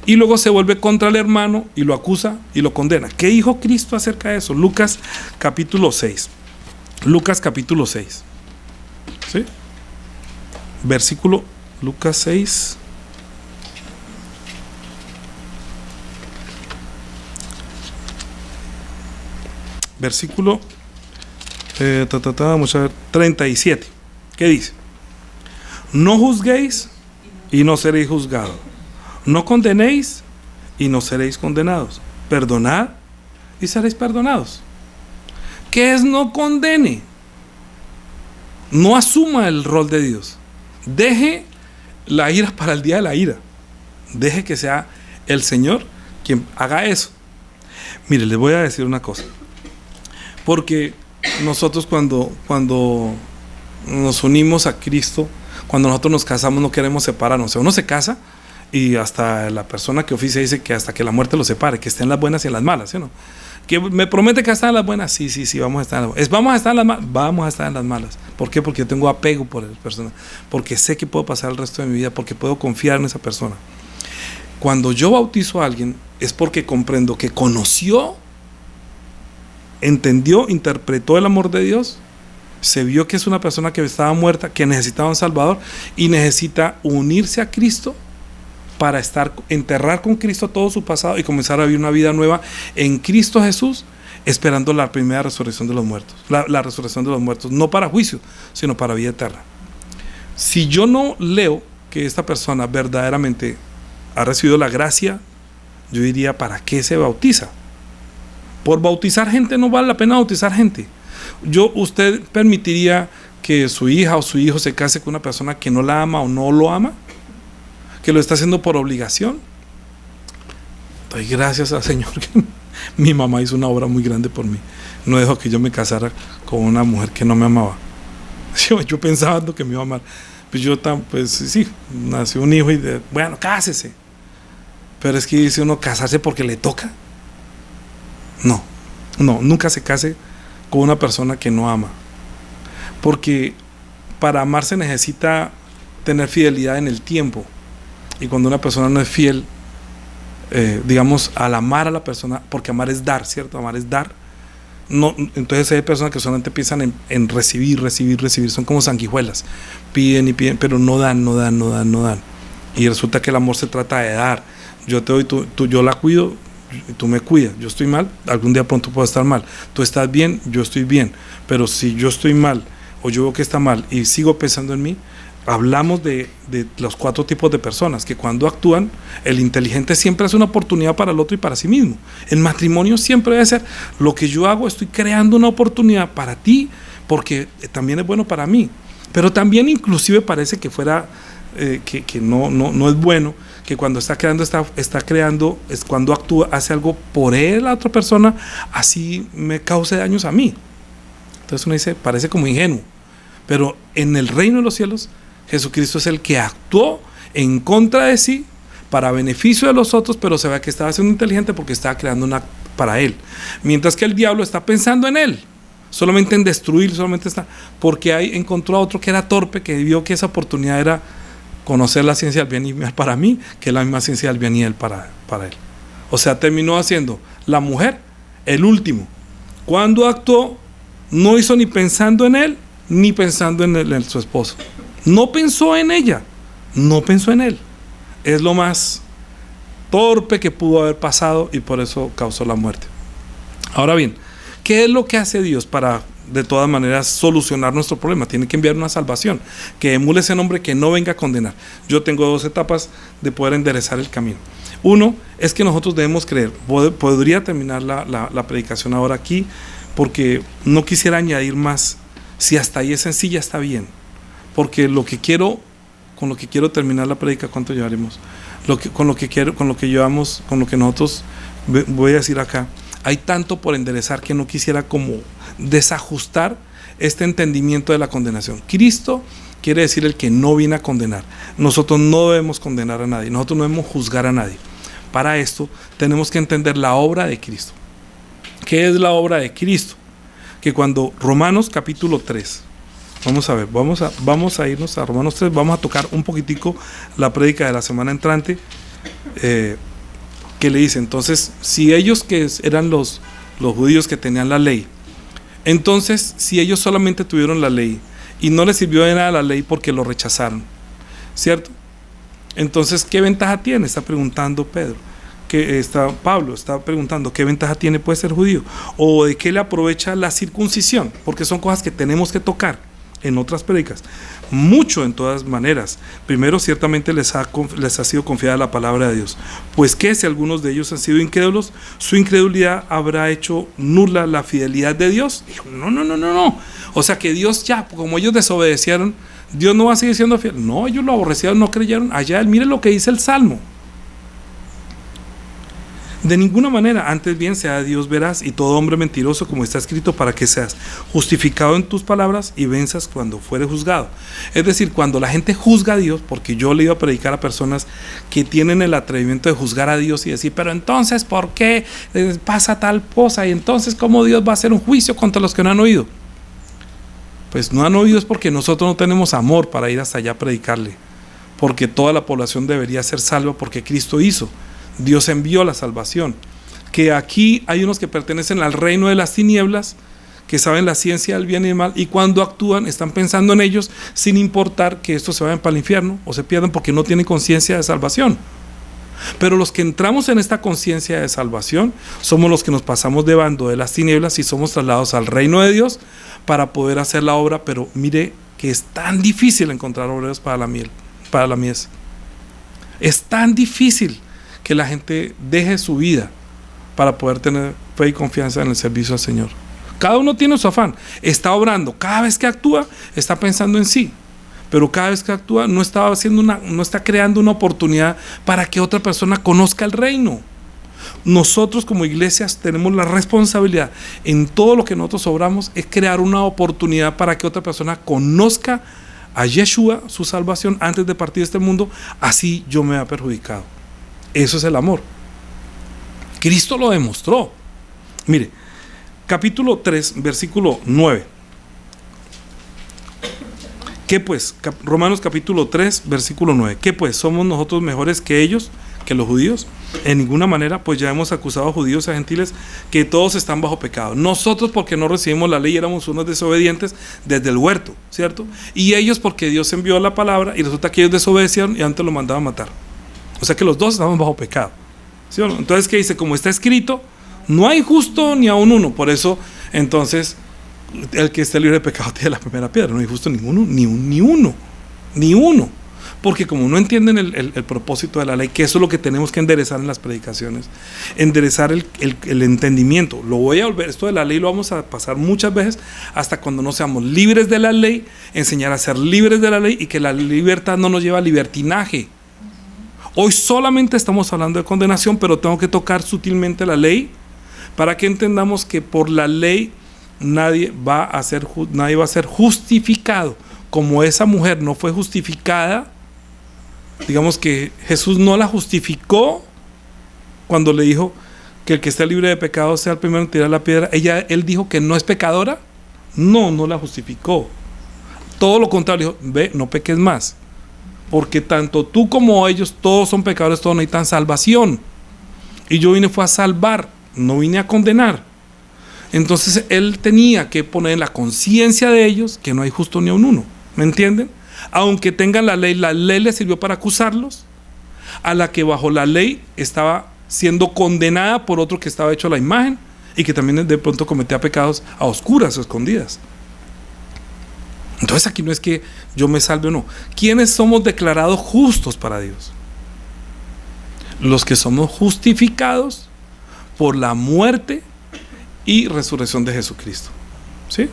y luego se vuelve contra el hermano y lo acusa y lo condena. ¿Qué dijo Cristo acerca de eso? Lucas capítulo 6. Lucas capítulo 6. ¿Sí? Versículo Lucas 6. Versículo vamos a ver, 37. ¿Qué dice? No juzguéis y no seréis juzgados. No condenéis y no seréis condenados. Perdonad y seréis perdonados. ¿Qué es no condene? No asuma el rol de Dios. Deje la ira para el día de la ira. Deje que sea el Señor quien haga eso. Mire, les voy a decir una cosa. Porque nosotros cuando nos unimos a Cristo, cuando nosotros nos casamos, no queremos separarnos. O sea, uno se casa y hasta la persona que oficia dice que hasta que la muerte los separe, que esté en las buenas y en las malas, ¿sí o no? Que me promete que está en las buenas, sí, vamos a estar en las buenas. ¿Vamos a estar en las malas? Vamos a estar en las malas. ¿Por qué? Porque yo tengo apego por esa persona, porque sé que puedo pasar el resto de mi vida, porque puedo confiar en esa persona. Cuando yo bautizo a alguien es porque comprendo que conoció, entendió, interpretó el amor de Dios, se vio que es una persona que estaba muerta, que necesitaba un Salvador y necesita unirse a Cristo para enterrar con Cristo todo su pasado y comenzar a vivir una vida nueva en Cristo Jesús, esperando la primera resurrección de los muertos, la resurrección de los muertos, no para juicio, sino para vida eterna. Si yo no leo que esta persona verdaderamente ha recibido la gracia, yo diría, ¿para qué se bautiza? Por bautizar gente no vale la pena bautizar gente. ¿Usted permitiría que su hija o su hijo se case con una persona que no la ama o no lo ama? ¿Que lo está haciendo por obligación? Doy gracias al Señor que mi mamá hizo una obra muy grande por mí. No dejó que yo me casara con una mujer que no me amaba. Yo pensaba que me iba a amar. Pues sí, nació un hijo y bueno, cásese. Pero es que dice uno casarse porque le toca. No, nunca se case con una persona que no ama. Porque para amar se necesita tener fidelidad en el tiempo. Y cuando una persona no es fiel, digamos, al amar a la persona, porque amar es dar, ¿cierto? Amar es dar. No, entonces hay personas que solamente piensan en recibir, son como sanguijuelas. Piden y piden, pero no dan. Y resulta que el amor se trata de dar. Yo te doy, yo la cuido, y tú me cuidas. Yo estoy mal, algún día pronto puedo estar mal. Tú estás bien, yo estoy bien. Pero si yo estoy mal, o yo veo que está mal, y sigo pensando en mí, hablamos de los 4 tipos de personas, que cuando actúan, el inteligente siempre hace una oportunidad para el otro y para sí mismo. El matrimonio siempre debe ser, lo que yo hago, estoy creando una oportunidad para ti, porque también es bueno para mí. Pero también inclusive parece que fuera, que no es bueno, que cuando está creando, es cuando actúa, hace algo por él, la otra persona, así me cause daños a mí. Entonces uno dice, parece como ingenuo, pero en el reino de los cielos, Jesucristo es el que actuó en contra de sí para beneficio de los otros, pero se ve que estaba siendo inteligente porque estaba creando una para él. Mientras que el diablo está pensando en él, solamente en destruir, porque ahí encontró a otro que era torpe, que vio que esa oportunidad era conocer la ciencia del bien y mal para mí, que es la misma ciencia del bien y él para él. O sea, terminó haciendo la mujer el último. Cuando actuó, no hizo ni pensando en él, ni pensando en su esposo. No pensó en ella, no pensó en él. Es lo más torpe que pudo haber pasado y por eso causó la muerte. Ahora bien, ¿qué es lo que hace Dios para de todas maneras solucionar nuestro problema? Tiene que enviar una salvación que emule ese nombre, que no venga a condenar. Yo tengo 2 etapas de poder enderezar el camino. Uno es que nosotros debemos creer. Podría terminar la predicación ahora aquí, porque no quisiera añadir más. Si hasta ahí es sencilla, está bien, porque con lo que quiero terminar la predica, ¿cuánto llevaremos? Con lo que nosotros, voy a decir acá, hay tanto por enderezar que no quisiera como desajustar este entendimiento de la condenación. Cristo quiere decir el que no viene a condenar. Nosotros no debemos condenar a nadie, nosotros no debemos juzgar a nadie. para esto tenemos que entender la obra de Cristo. ¿Qué es la obra de Cristo? Que cuando Romanos capítulo 3, vamos a ver, vamos a irnos a Romanos 3, vamos a tocar un poquitico la prédica de la semana entrante, que le dice, entonces, si ellos que eran los judíos que tenían la ley, entonces, si ellos solamente tuvieron la ley y no les sirvió de nada la ley porque lo rechazaron, ¿cierto? Entonces, ¿qué ventaja tiene? Está preguntando Pedro. Pablo está preguntando, ¿qué ventaja tiene pues ser judío? ¿O de qué le aprovecha la circuncisión? Porque son cosas que tenemos que tocar en otras prédicas. Mucho en todas maneras. Primero, ciertamente les ha sido confiada la palabra de Dios. Pues que si algunos de ellos han sido incrédulos, su incredulidad habrá hecho nula la fidelidad de Dios. Dijo, no. O sea que Dios ya, como ellos desobedecieron, Dios no va a seguir siendo fiel. No, ellos lo aborrecieron, no creyeron. Allá, mire lo que dice el Salmo. De ninguna manera, antes bien sea Dios veraz y todo hombre mentiroso, como está escrito, para que seas justificado en tus palabras y venzas cuando fuere juzgado. Es decir, cuando la gente juzga a Dios, porque yo le iba a predicar a personas que tienen el atrevimiento de juzgar a Dios y decir, pero entonces, ¿por qué pasa tal cosa? Y entonces, ¿cómo Dios va a hacer un juicio contra los que no han oído? Pues no han oído es porque nosotros no tenemos amor para ir hasta allá a predicarle, porque toda la población debería ser salva porque Cristo hizo. Dios envió la salvación. Que aquí hay unos que pertenecen al reino de las tinieblas, que saben la ciencia del bien y del mal, y cuando actúan están pensando en ellos sin importar que estos se vayan para el infierno o se pierdan porque no tienen conciencia de salvación. Pero los que entramos en esta conciencia de salvación somos los que nos pasamos de bando de las tinieblas y somos trasladados al reino de Dios para poder hacer la obra. Pero mire que es tan difícil encontrar obreros para la mies. Es tan difícil que la gente deje su vida para poder tener fe y confianza en el servicio al Señor. Cada uno tiene su afán, está obrando, cada vez que actúa está pensando en sí, pero cada vez que actúa no está creando una oportunidad para que otra persona conozca el reino. Nosotros como iglesias tenemos la responsabilidad en todo lo que nosotros obramos, es crear una oportunidad para que otra persona conozca a Yeshua, su salvación, antes de partir de este mundo, así yo me vea perjudicado. Eso es el amor. Cristo lo demostró. Mire, capítulo 3, versículo 9. ¿Qué pues? Romanos capítulo 3, versículo 9. ¿Qué pues? ¿Somos nosotros mejores que ellos, que los judíos? En ninguna manera, pues ya hemos acusado a judíos y a gentiles que todos están bajo pecado. Nosotros, porque no recibimos la ley, éramos unos desobedientes desde el huerto, ¿cierto? Y ellos, porque Dios envió la palabra y resulta que ellos desobedecieron y antes lo mandaban matar. O sea que los dos estaban bajo pecado, ¿sí o no? Entonces, ¿qué dice? Como está escrito, no hay justo ni aun uno. Por eso, entonces, el que esté libre de pecado tiene la primera piedra. No hay justo ninguno, ni uno. Porque como no entienden el propósito de la ley, que eso es lo que tenemos que enderezar en las predicaciones, enderezar el entendimiento. Lo voy a volver, esto de la ley lo vamos a pasar muchas veces hasta cuando no seamos libres de la ley, enseñar a ser libres de la ley y que la libertad no nos lleva a libertinaje. Hoy solamente estamos hablando de condenación, pero tengo que tocar sutilmente la ley para que entendamos que por la ley nadie va a ser justificado. Como esa mujer no fue justificada, digamos que Jesús no la justificó cuando le dijo que el que esté libre de pecado sea el primero en tirar la piedra. Él dijo que no es pecadora. No la justificó. Todo lo contrario, ve, no peques más. Porque tanto tú como ellos, todos son pecadores, todos necesitan salvación. Y yo fue a salvar, no vine a condenar. Entonces él tenía que poner en la conciencia de ellos que no hay justo ni un uno. ¿Me entienden? Aunque tengan la ley les sirvió para acusarlos. A la que bajo la ley estaba siendo condenada por otro que estaba hecho a la imagen y que también de pronto cometía pecados a oscuras o escondidas. Entonces aquí no es que yo me salve o no. ¿Quiénes somos declarados justos para Dios? Los que somos justificados por la muerte y resurrección de Jesucristo. ¿Sí?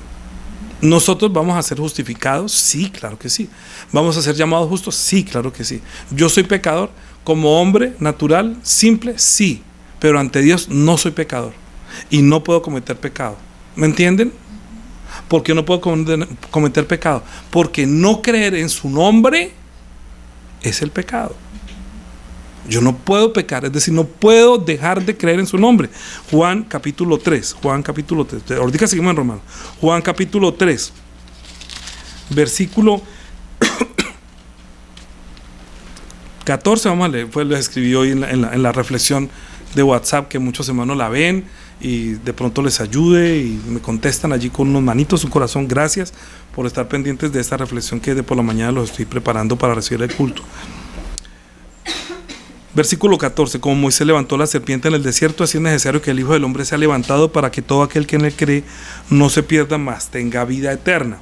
¿Nosotros vamos a ser justificados? Sí, claro que sí. ¿Vamos a ser llamados justos? Sí, claro que sí. ¿Yo soy pecador? Como hombre natural, simple, sí. Pero ante Dios no soy pecador y no puedo cometer pecado. ¿Me entienden? ¿Por qué no puedo cometer pecado? Porque no creer en su nombre es el pecado. Yo no puedo pecar, es decir, no puedo dejar de creer en su nombre. Juan capítulo 3. Ahorita seguimos en Romanos. Juan capítulo 3, versículo 14, vamos a leer, pues lo escribí hoy en la reflexión de WhatsApp, que muchos hermanos la ven y de pronto les ayude y me contestan allí con unos manitos, un corazón. Gracias por estar pendientes de esta reflexión que de por la mañana los estoy preparando para recibir el culto. Versículo 14, como Moisés levantó la serpiente en el desierto, así es necesario que el Hijo del Hombre sea levantado para que todo aquel que en él cree no se pierda, mas tenga vida eterna.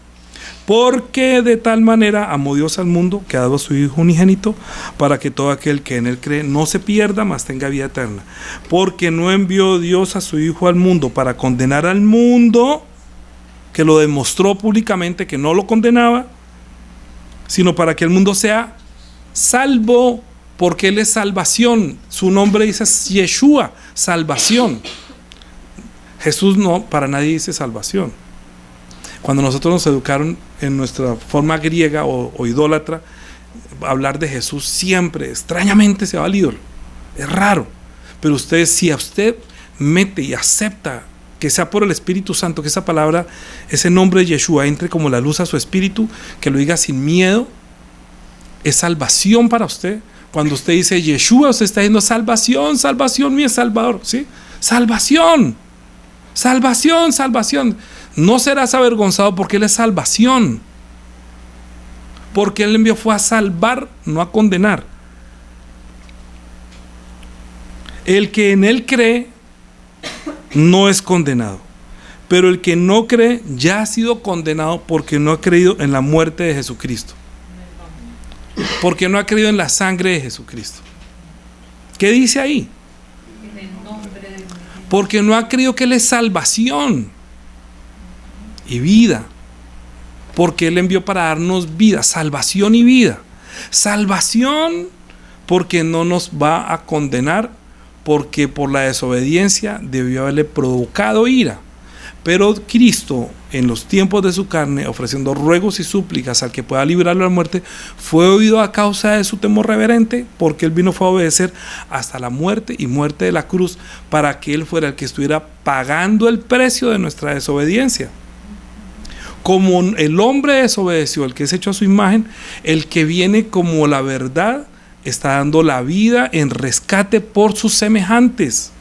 Porque de tal manera amó Dios al mundo que ha dado a su Hijo unigénito, para que todo aquel que en él cree no se pierda, mas tenga vida eterna. Porque no envió Dios a su Hijo al mundo para condenar al mundo, que lo demostró públicamente que no lo condenaba, sino para que el mundo sea salvo, porque Él es salvación. Su nombre dice Yeshua, salvación. Jesús no, para nadie dice salvación. Cuando nosotros nos educaron en nuestra forma griega o idólatra, hablar de Jesús siempre, extrañamente se va al ídolo. Es raro. Pero si a usted mete y acepta que sea por el Espíritu Santo, que esa palabra, ese nombre de Yeshua entre como la luz a su espíritu, que lo diga sin miedo, es salvación para usted. Cuando usted dice Yeshua, usted está diciendo salvación, salvación, mi Salvador, ¿sí? Salvación, salvación, salvación. No serás avergonzado porque Él es salvación. Porque Él envió fue a salvar, no a condenar. El que en Él cree no es condenado. Pero el que no cree ya ha sido condenado porque no ha creído en la muerte de Jesucristo. Porque no ha creído en la sangre de Jesucristo. ¿Qué dice ahí? Porque no ha creído que Él es salvación y vida. Porque Él envió para darnos vida, salvación y vida. Salvación porque no nos va a condenar, porque por la desobediencia debió haberle provocado ira. Pero Cristo, en los tiempos de su carne, ofreciendo ruegos y súplicas al que pueda librarlo de la muerte, fue oído a causa de su temor reverente, porque Él vino fue a obedecer hasta la muerte y muerte de la cruz, para que Él fuera el que estuviera pagando el precio de nuestra desobediencia. Como el hombre desobedeció, el que es hecho a su imagen, el que viene como la verdad está dando la vida en rescate por sus semejantes.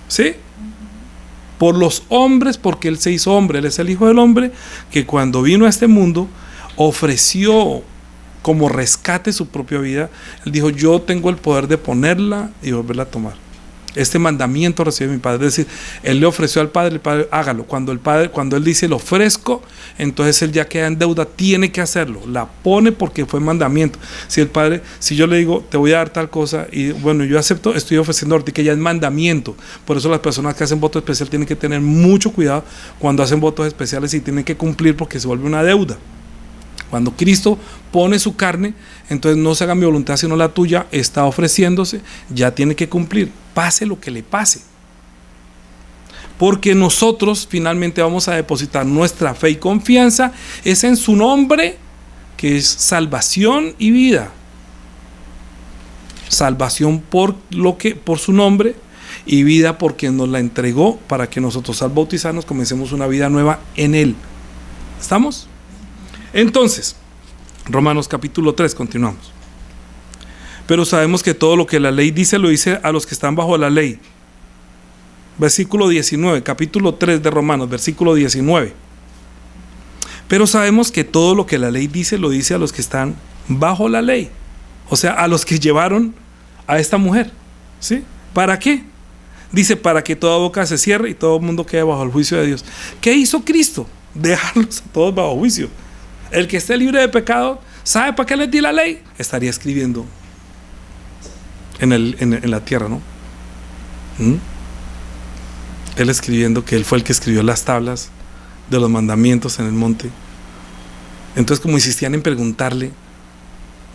¿Sí? Por los hombres, porque Él se hizo hombre. Él es el Hijo del Hombre que cuando vino a este mundo ofreció como rescate su propia vida. Él dijo: yo tengo el poder de ponerla y volverla a tomar. Este mandamiento recibe mi Padre. Es decir, Él le ofreció al Padre, el Padre hágalo. Cuando Él dice lo ofrezco, entonces Él ya queda en deuda, tiene que hacerlo. La pone porque fue mandamiento. Si yo le digo te voy a dar tal cosa y bueno, yo acepto, estoy ofreciendo a ti que ya es mandamiento. Por eso las personas que hacen voto especial tienen que tener mucho cuidado cuando hacen votos especiales y tienen que cumplir, porque se vuelve una deuda. Cuando Cristo pone su carne, entonces no se haga mi voluntad sino la tuya, está ofreciéndose, ya tiene que cumplir, pase lo que le pase. Porque nosotros finalmente vamos a depositar nuestra fe y confianza es en su nombre, que es salvación y vida. Salvación por su nombre y vida porque nos la entregó para que nosotros al bautizarnos comencemos una vida nueva en Él. ¿Estamos? Entonces, Romanos capítulo 3, continuamos. Pero sabemos que todo lo que la ley dice, lo dice a los que están bajo la ley. Versículo 19, capítulo 3 de Romanos, versículo 19. Pero sabemos que todo lo que la ley dice, lo dice a los que están bajo la ley. O sea, a los que llevaron a esta mujer. ¿Sí? ¿Para qué? Dice: para que toda boca se cierre y todo el mundo quede bajo el juicio de Dios. ¿Qué hizo Cristo? Dejarlos a todos bajo juicio. El que esté libre de pecado, ¿sabe para qué les di la ley? Estaría escribiendo en la tierra, ¿no? Él escribiendo que Él fue el que escribió las tablas de los mandamientos en el monte. Entonces, como insistían en preguntarle,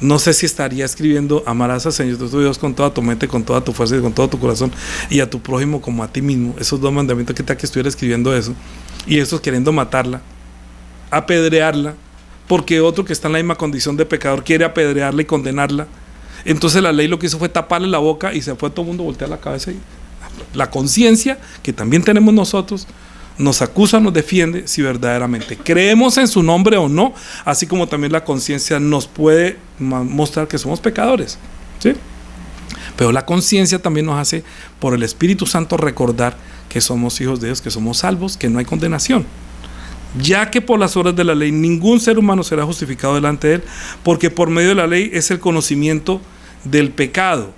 no sé si estaría escribiendo: amarás al Señor tu Dios con toda tu mente, con toda tu fuerza y con todo tu corazón, y a tu prójimo como a ti mismo. Esos dos mandamientos, que tal que estuviera escribiendo eso, y estos queriendo matarla, apedrearla, porque otro que está en la misma condición de pecador quiere apedrearla y condenarla. Entonces la ley lo que hizo fue taparle la boca y se fue todo el mundo a voltear la cabeza. Y la conciencia, que también tenemos nosotros, nos acusa, nos defiende si verdaderamente creemos en su nombre o no, así como también la conciencia nos puede mostrar que somos pecadores, ¿sí? Pero la conciencia también nos hace, por el Espíritu Santo, recordar que somos hijos de Dios, que somos salvos, que no hay condenación. Ya que por las obras de la ley ningún ser humano será justificado delante de él, porque por medio de la ley es el conocimiento del pecado.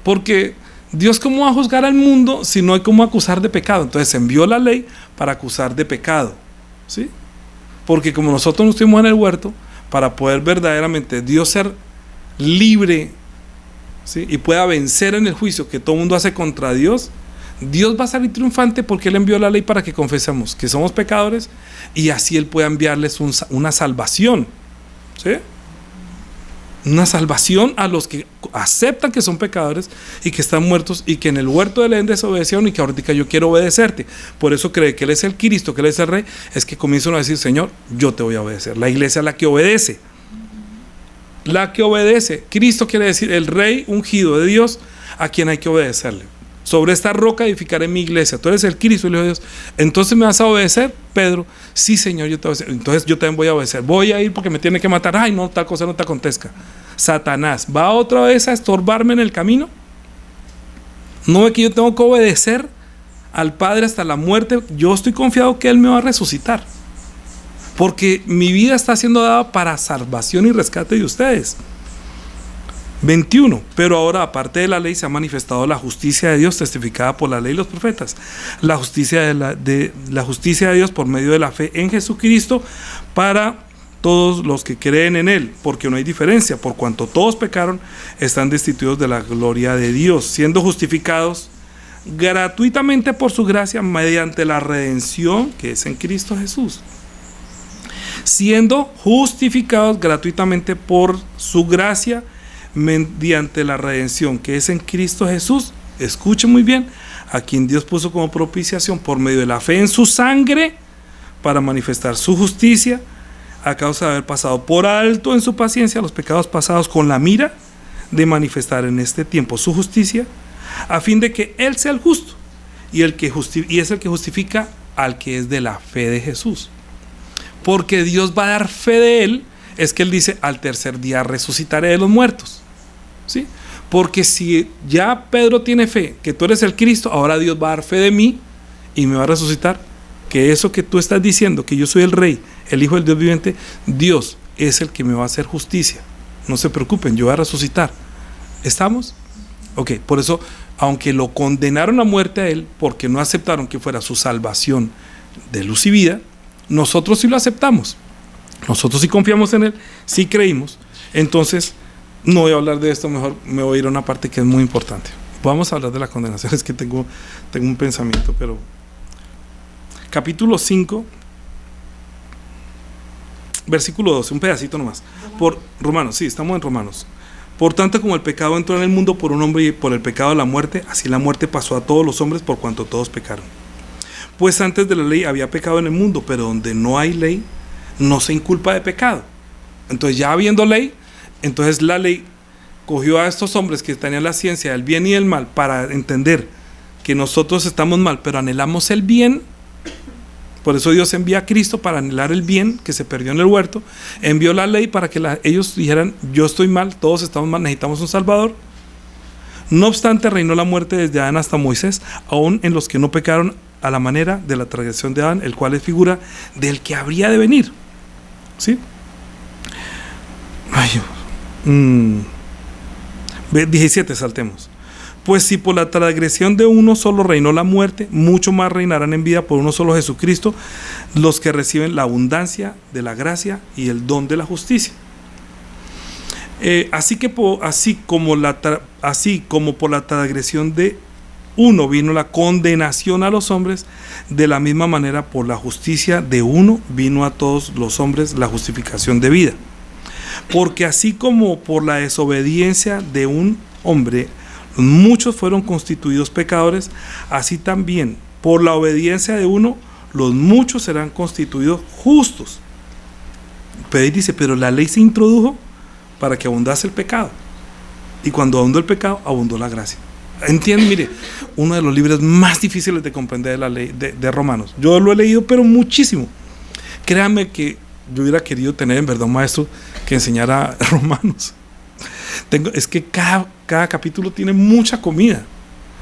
Porque Dios, ¿cómo va a juzgar al mundo si no hay cómo acusar de pecado? Entonces envió la ley para acusar de pecado, ¿sí? Porque como nosotros no estuvimos en el huerto, para poder verdaderamente Dios ser libre, ¿sí? Y pueda vencer en el juicio que todo el mundo hace contra Dios, Dios va a salir triunfante porque Él envió la ley para que confesemos que somos pecadores y así Él pueda enviarles una salvación, ¿sí? Una salvación a los que aceptan que son pecadores y que están muertos y que en el huerto de Edén desobedecieron y que ahorita yo quiero obedecerte. Por eso cree que Él es el Cristo, que Él es el Rey, es que comienzan a decir, Señor, yo te voy a obedecer. La iglesia es la que obedece. La que obedece. Cristo quiere decir el Rey ungido de Dios a quien hay que obedecerle. Sobre esta roca edificaré mi iglesia. Tú eres el Cristo, el Hijo de Dios. Entonces me vas a obedecer, Pedro. Sí, Señor, yo te voy a obedecer. Entonces yo también voy a obedecer. Voy a ir porque me tiene que matar. Ay, no, tal cosa no te acontezca. Satanás, ¿va otra vez a estorbarme en el camino? No ve que yo tengo que obedecer al Padre hasta la muerte. Yo estoy confiado que Él me va a resucitar. Porque mi vida está siendo dada para salvación y rescate de ustedes. 21. Pero ahora, aparte de la ley, se ha manifestado la justicia de Dios testificada por la ley y los profetas. La justicia la justicia de Dios por medio de la fe en Jesucristo para todos los que creen en Él, porque no hay diferencia, por cuanto todos pecaron, están destituidos de la gloria de Dios, siendo justificados gratuitamente por su gracia mediante la redención que es en Cristo Jesús. Siendo justificados gratuitamente por su gracia mediante la redención que es en Cristo Jesús, escuchen muy bien, a quien Dios puso como propiciación por medio de la fe en su sangre para manifestar su justicia a causa de haber pasado por alto en su paciencia los pecados pasados con la mira de manifestar en este tiempo su justicia, a fin de que Él sea el justo y es el que justifica al que es de la fe de Jesús. Porque Dios va a dar fe de Él, es que Él dice, al tercer día resucitaré de los muertos, ¿sí? Porque si ya Pedro tiene fe que tú eres el Cristo, ahora Dios va a dar fe de mí y me va a resucitar, que eso que tú estás diciendo, que yo soy el Rey, el Hijo del Dios viviente, Dios es el que me va a hacer justicia. No se preocupen, yo voy a resucitar. ¿Estamos? Ok, por eso, aunque lo condenaron a muerte a Él, porque no aceptaron que fuera su salvación de luz y vida, nosotros sí lo aceptamos. Nosotros sí confiamos en Él, sí creímos. Entonces, no voy a hablar de esto, mejor me voy a ir a una parte que es muy importante. Vamos a hablar de la condenación, es que tengo un pensamiento, pero... Capítulo 5, versículo 12, un pedacito nomás. Por Romanos, sí, estamos en Romanos. Por tanto, como el pecado entró en el mundo por un hombre y por el pecado la muerte, así la muerte pasó a todos los hombres por cuanto todos pecaron. Pues antes de la ley había pecado en el mundo, pero donde no hay ley, no se inculpa de pecado. Entonces, ya habiendo ley, entonces la ley cogió a estos hombres que tenían la ciencia del bien y del mal para entender que nosotros estamos mal, pero anhelamos el bien. Por eso Dios envía a Cristo para anhelar el bien que se perdió en el huerto. Envió la ley para que ellos dijeran, yo estoy mal, todos estamos mal, necesitamos un Salvador. No obstante, reinó la muerte desde Adán hasta Moisés, aún en los que no pecaron a la manera de la transgresión de Adán, el cual es figura del que habría de venir. ¿Sí? 17, saltemos. Pues si por la transgresión de uno solo reinó la muerte, mucho más reinarán en vida por uno solo Jesucristo los que reciben la abundancia de la gracia y el don de la justicia. Así como por la transgresión de uno vino la condenación a los hombres, de la misma manera por la justicia de uno vino a todos los hombres la justificación de vida. Porque así como por la desobediencia de un hombre muchos fueron constituidos pecadores, así también por la obediencia de uno los muchos serán constituidos justos. Pero dice, pero la ley se introdujo para que abundase el pecado. Y cuando abundó el pecado, abundó la gracia. Entienden, mire, uno de los libros más difíciles de comprender de la ley de Romanos. Yo lo he leído, pero muchísimo. Créanme que yo hubiera querido tener en verdad un maestro que enseñara Romanos. Es que cada capítulo tiene mucha comida.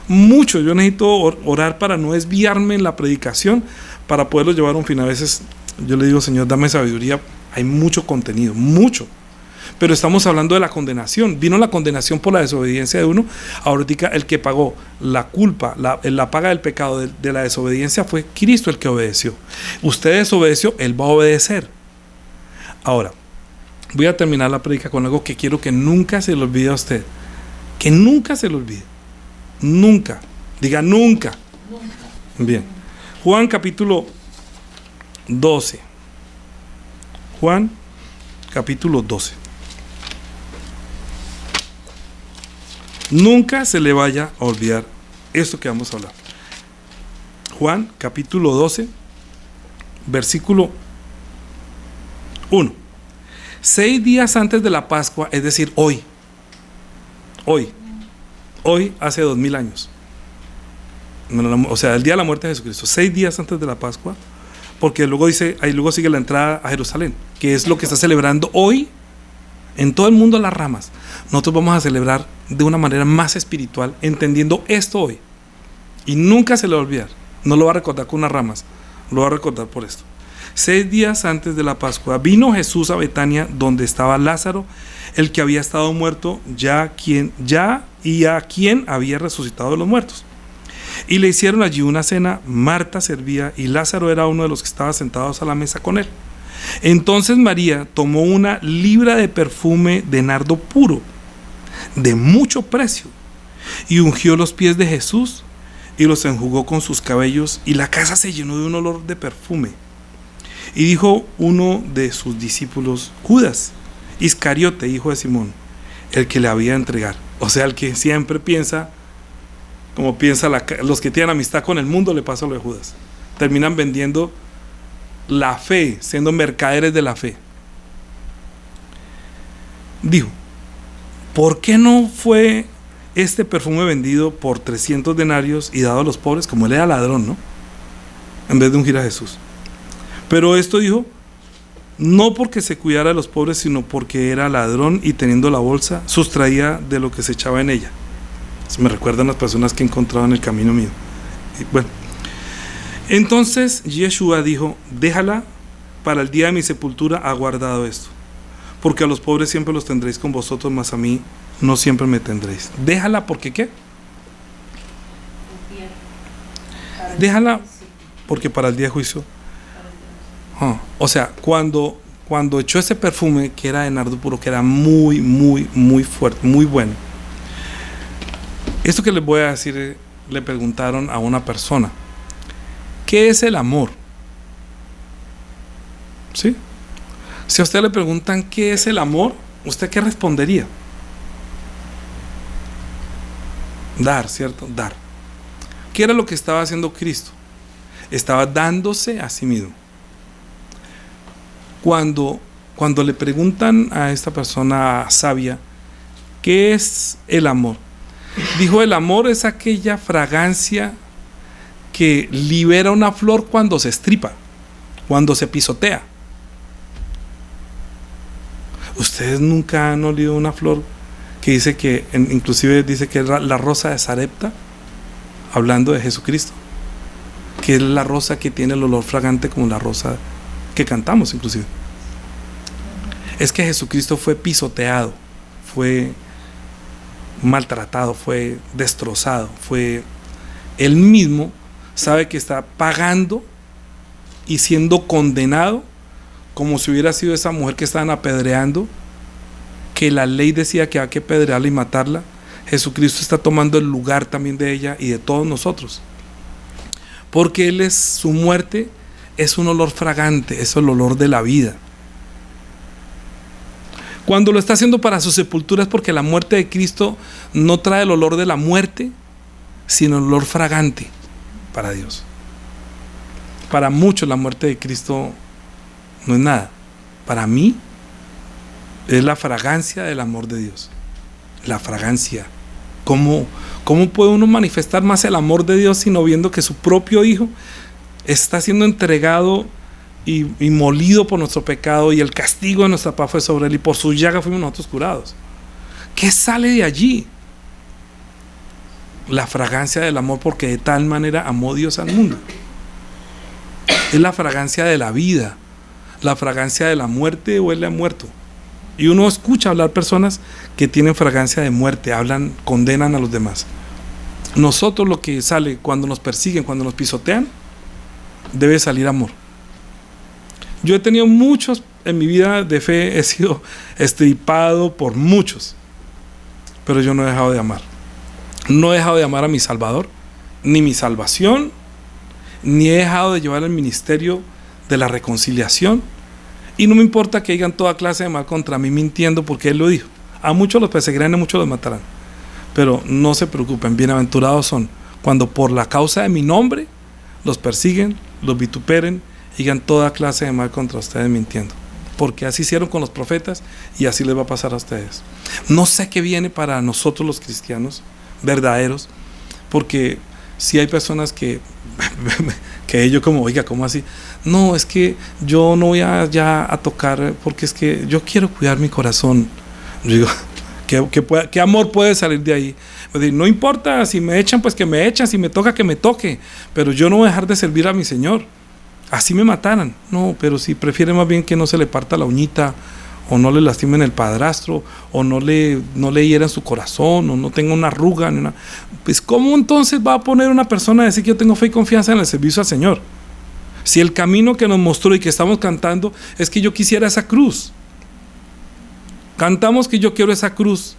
Mucho. Yo necesito orar para no desviarme en la predicación, para poderlo llevar a un fin. A veces yo le digo, Señor, dame sabiduría. Hay mucho contenido, mucho. Pero estamos hablando de la condenación. Vino la condenación por la desobediencia de uno. Ahorita el que pagó la culpa, la paga del pecado de la desobediencia fue Cristo el que obedeció. Usted desobedeció, Él va a obedecer. Ahora, voy a terminar la predica con algo que quiero que nunca se le olvide a usted. Que nunca se le olvide. Nunca. Diga nunca. Bien. Juan capítulo 12. Juan capítulo 12. Nunca se le vaya a olvidar esto que vamos a hablar. Juan capítulo 12, versículo 1. 6 días antes de la Pascua, es decir, hoy hace 2000 años, o sea, el día de la muerte de Jesucristo, 6 días antes de la Pascua, porque luego dice, ahí luego sigue la entrada a Jerusalén, que es lo que está celebrando hoy en todo el mundo las ramas. Nosotros vamos a celebrar de una manera más espiritual, entendiendo esto hoy, y nunca se le va a olvidar. No lo va a recordar con unas ramas, lo va a recordar por esto. 6 días antes de la Pascua vino Jesús a Betania, donde estaba Lázaro, el que había estado muerto, a quien había resucitado de los muertos. Y le hicieron allí una cena. Marta servía y Lázaro era uno de los que estaba sentados a la mesa con él. Entonces María tomó una libra de perfume de nardo puro, de mucho precio, y ungió los pies de Jesús y los enjugó con sus cabellos, y la casa se llenó de un olor de perfume. Y dijo uno de sus discípulos, Judas Iscariote, hijo de Simón, el que le había de entregar. O sea, el que siempre piensa como piensa los que tienen amistad con el mundo. Le pasa lo de Judas, terminan vendiendo la fe, siendo mercaderes de la fe. Dijo, ¿por qué no fue este perfume vendido por 300 denarios y dado a los pobres? Como él era ladrón, ¿no? En vez de ungir a Jesús. Pero esto dijo, no porque se cuidara de los pobres, sino porque era ladrón y teniendo la bolsa, sustraía de lo que se echaba en ella. Eso me recuerdan las personas que he encontrado en el camino mío. Y bueno, entonces Yeshua dijo, déjala, para el día de mi sepultura ha guardado esto, porque a los pobres siempre los tendréis con vosotros, mas a mí no siempre me tendréis. Déjala, porque ¿qué? Déjala porque para el día de juicio. O sea, cuando echó ese perfume que era de nardo puro, que era muy, muy, muy fuerte, muy bueno. Esto que les voy a decir, le preguntaron a una persona, ¿qué es el amor? ¿Sí? Si a usted le preguntan ¿qué es el amor?, ¿usted qué respondería? Dar, ¿cierto? Dar. ¿Qué era lo que estaba haciendo Cristo? Estaba dándose a sí mismo. Cuando le preguntan a esta persona sabia, ¿qué es el amor? Dijo, el amor es aquella fragancia que libera una flor cuando se estripa, cuando se pisotea. ¿Ustedes nunca han olido una flor que dice que, inclusive dice que es la rosa de Sarepta, hablando de Jesucristo, que es la rosa que tiene el olor fragante como la rosa que cantamos inclusive? Es que Jesucristo fue pisoteado, fue maltratado, fue destrozado, él mismo sabe que está pagando y siendo condenado como si hubiera sido esa mujer que estaban apedreando, que la ley decía que había que apedrearla y matarla. Jesucristo está tomando el lugar también de ella y de todos nosotros, porque su muerte es un olor fragante, es el olor de la vida. Cuando lo está haciendo para su sepultura es porque la muerte de Cristo no trae el olor de la muerte, sino el olor fragante para Dios. Para muchos la muerte de Cristo no es nada. Para mí es la fragancia del amor de Dios. La fragancia. ¿Cómo puede uno manifestar más el amor de Dios sino viendo que su propio Hijo está siendo entregado y molido por nuestro pecado, y el castigo de nuestra paz fue sobre él, y por su llaga fuimos nosotros curados? ¿Qué sale de allí? La fragancia del amor, porque de tal manera amó Dios al mundo. Es la fragancia de la vida. La fragancia de la muerte huele a muerto. Y uno escucha hablar personas que tienen fragancia de muerte, hablan, condenan a los demás. Nosotros, lo que sale cuando nos persiguen, cuando nos pisotean, debe salir amor. Yo he tenido muchos en mi vida de fe, he sido estripado por muchos, pero yo no he dejado de amar. No he dejado de amar a mi Salvador, ni mi salvación, ni he dejado de llevar el ministerio de la reconciliación. Y no me importa que digan toda clase de mal contra mí mintiendo, porque Él lo dijo. A muchos los perseguirán y a muchos los matarán. Pero no se preocupen, bienaventurados son cuando por la causa de mi nombre los persiguen, los vituperen y digan toda clase de mal contra ustedes mintiendo. Porque así hicieron con los profetas y así les va a pasar a ustedes. No sé qué viene para nosotros los cristianos verdaderos, porque si hay personas que ellos como, oiga, ¿cómo así? No, es que yo no voy ya a tocar, porque es que yo quiero cuidar mi corazón. Yo digo, ¿qué amor puede salir de ahí? No importa, si me echan, pues que me echan, si me toca, que me toque, pero yo no voy a dejar de servir a mi Señor. Así me mataran. No, pero si prefiere más bien que no se le parta la uñita, o no le lastimen el padrastro, o no le hieran su corazón, o no tenga una arruga, pues ¿cómo entonces va a poner una persona a decir que yo tengo fe y confianza en el servicio al Señor? Si el camino que nos mostró y que estamos cantando es que yo quisiera esa cruz. Cantamos que yo quiero esa cruz,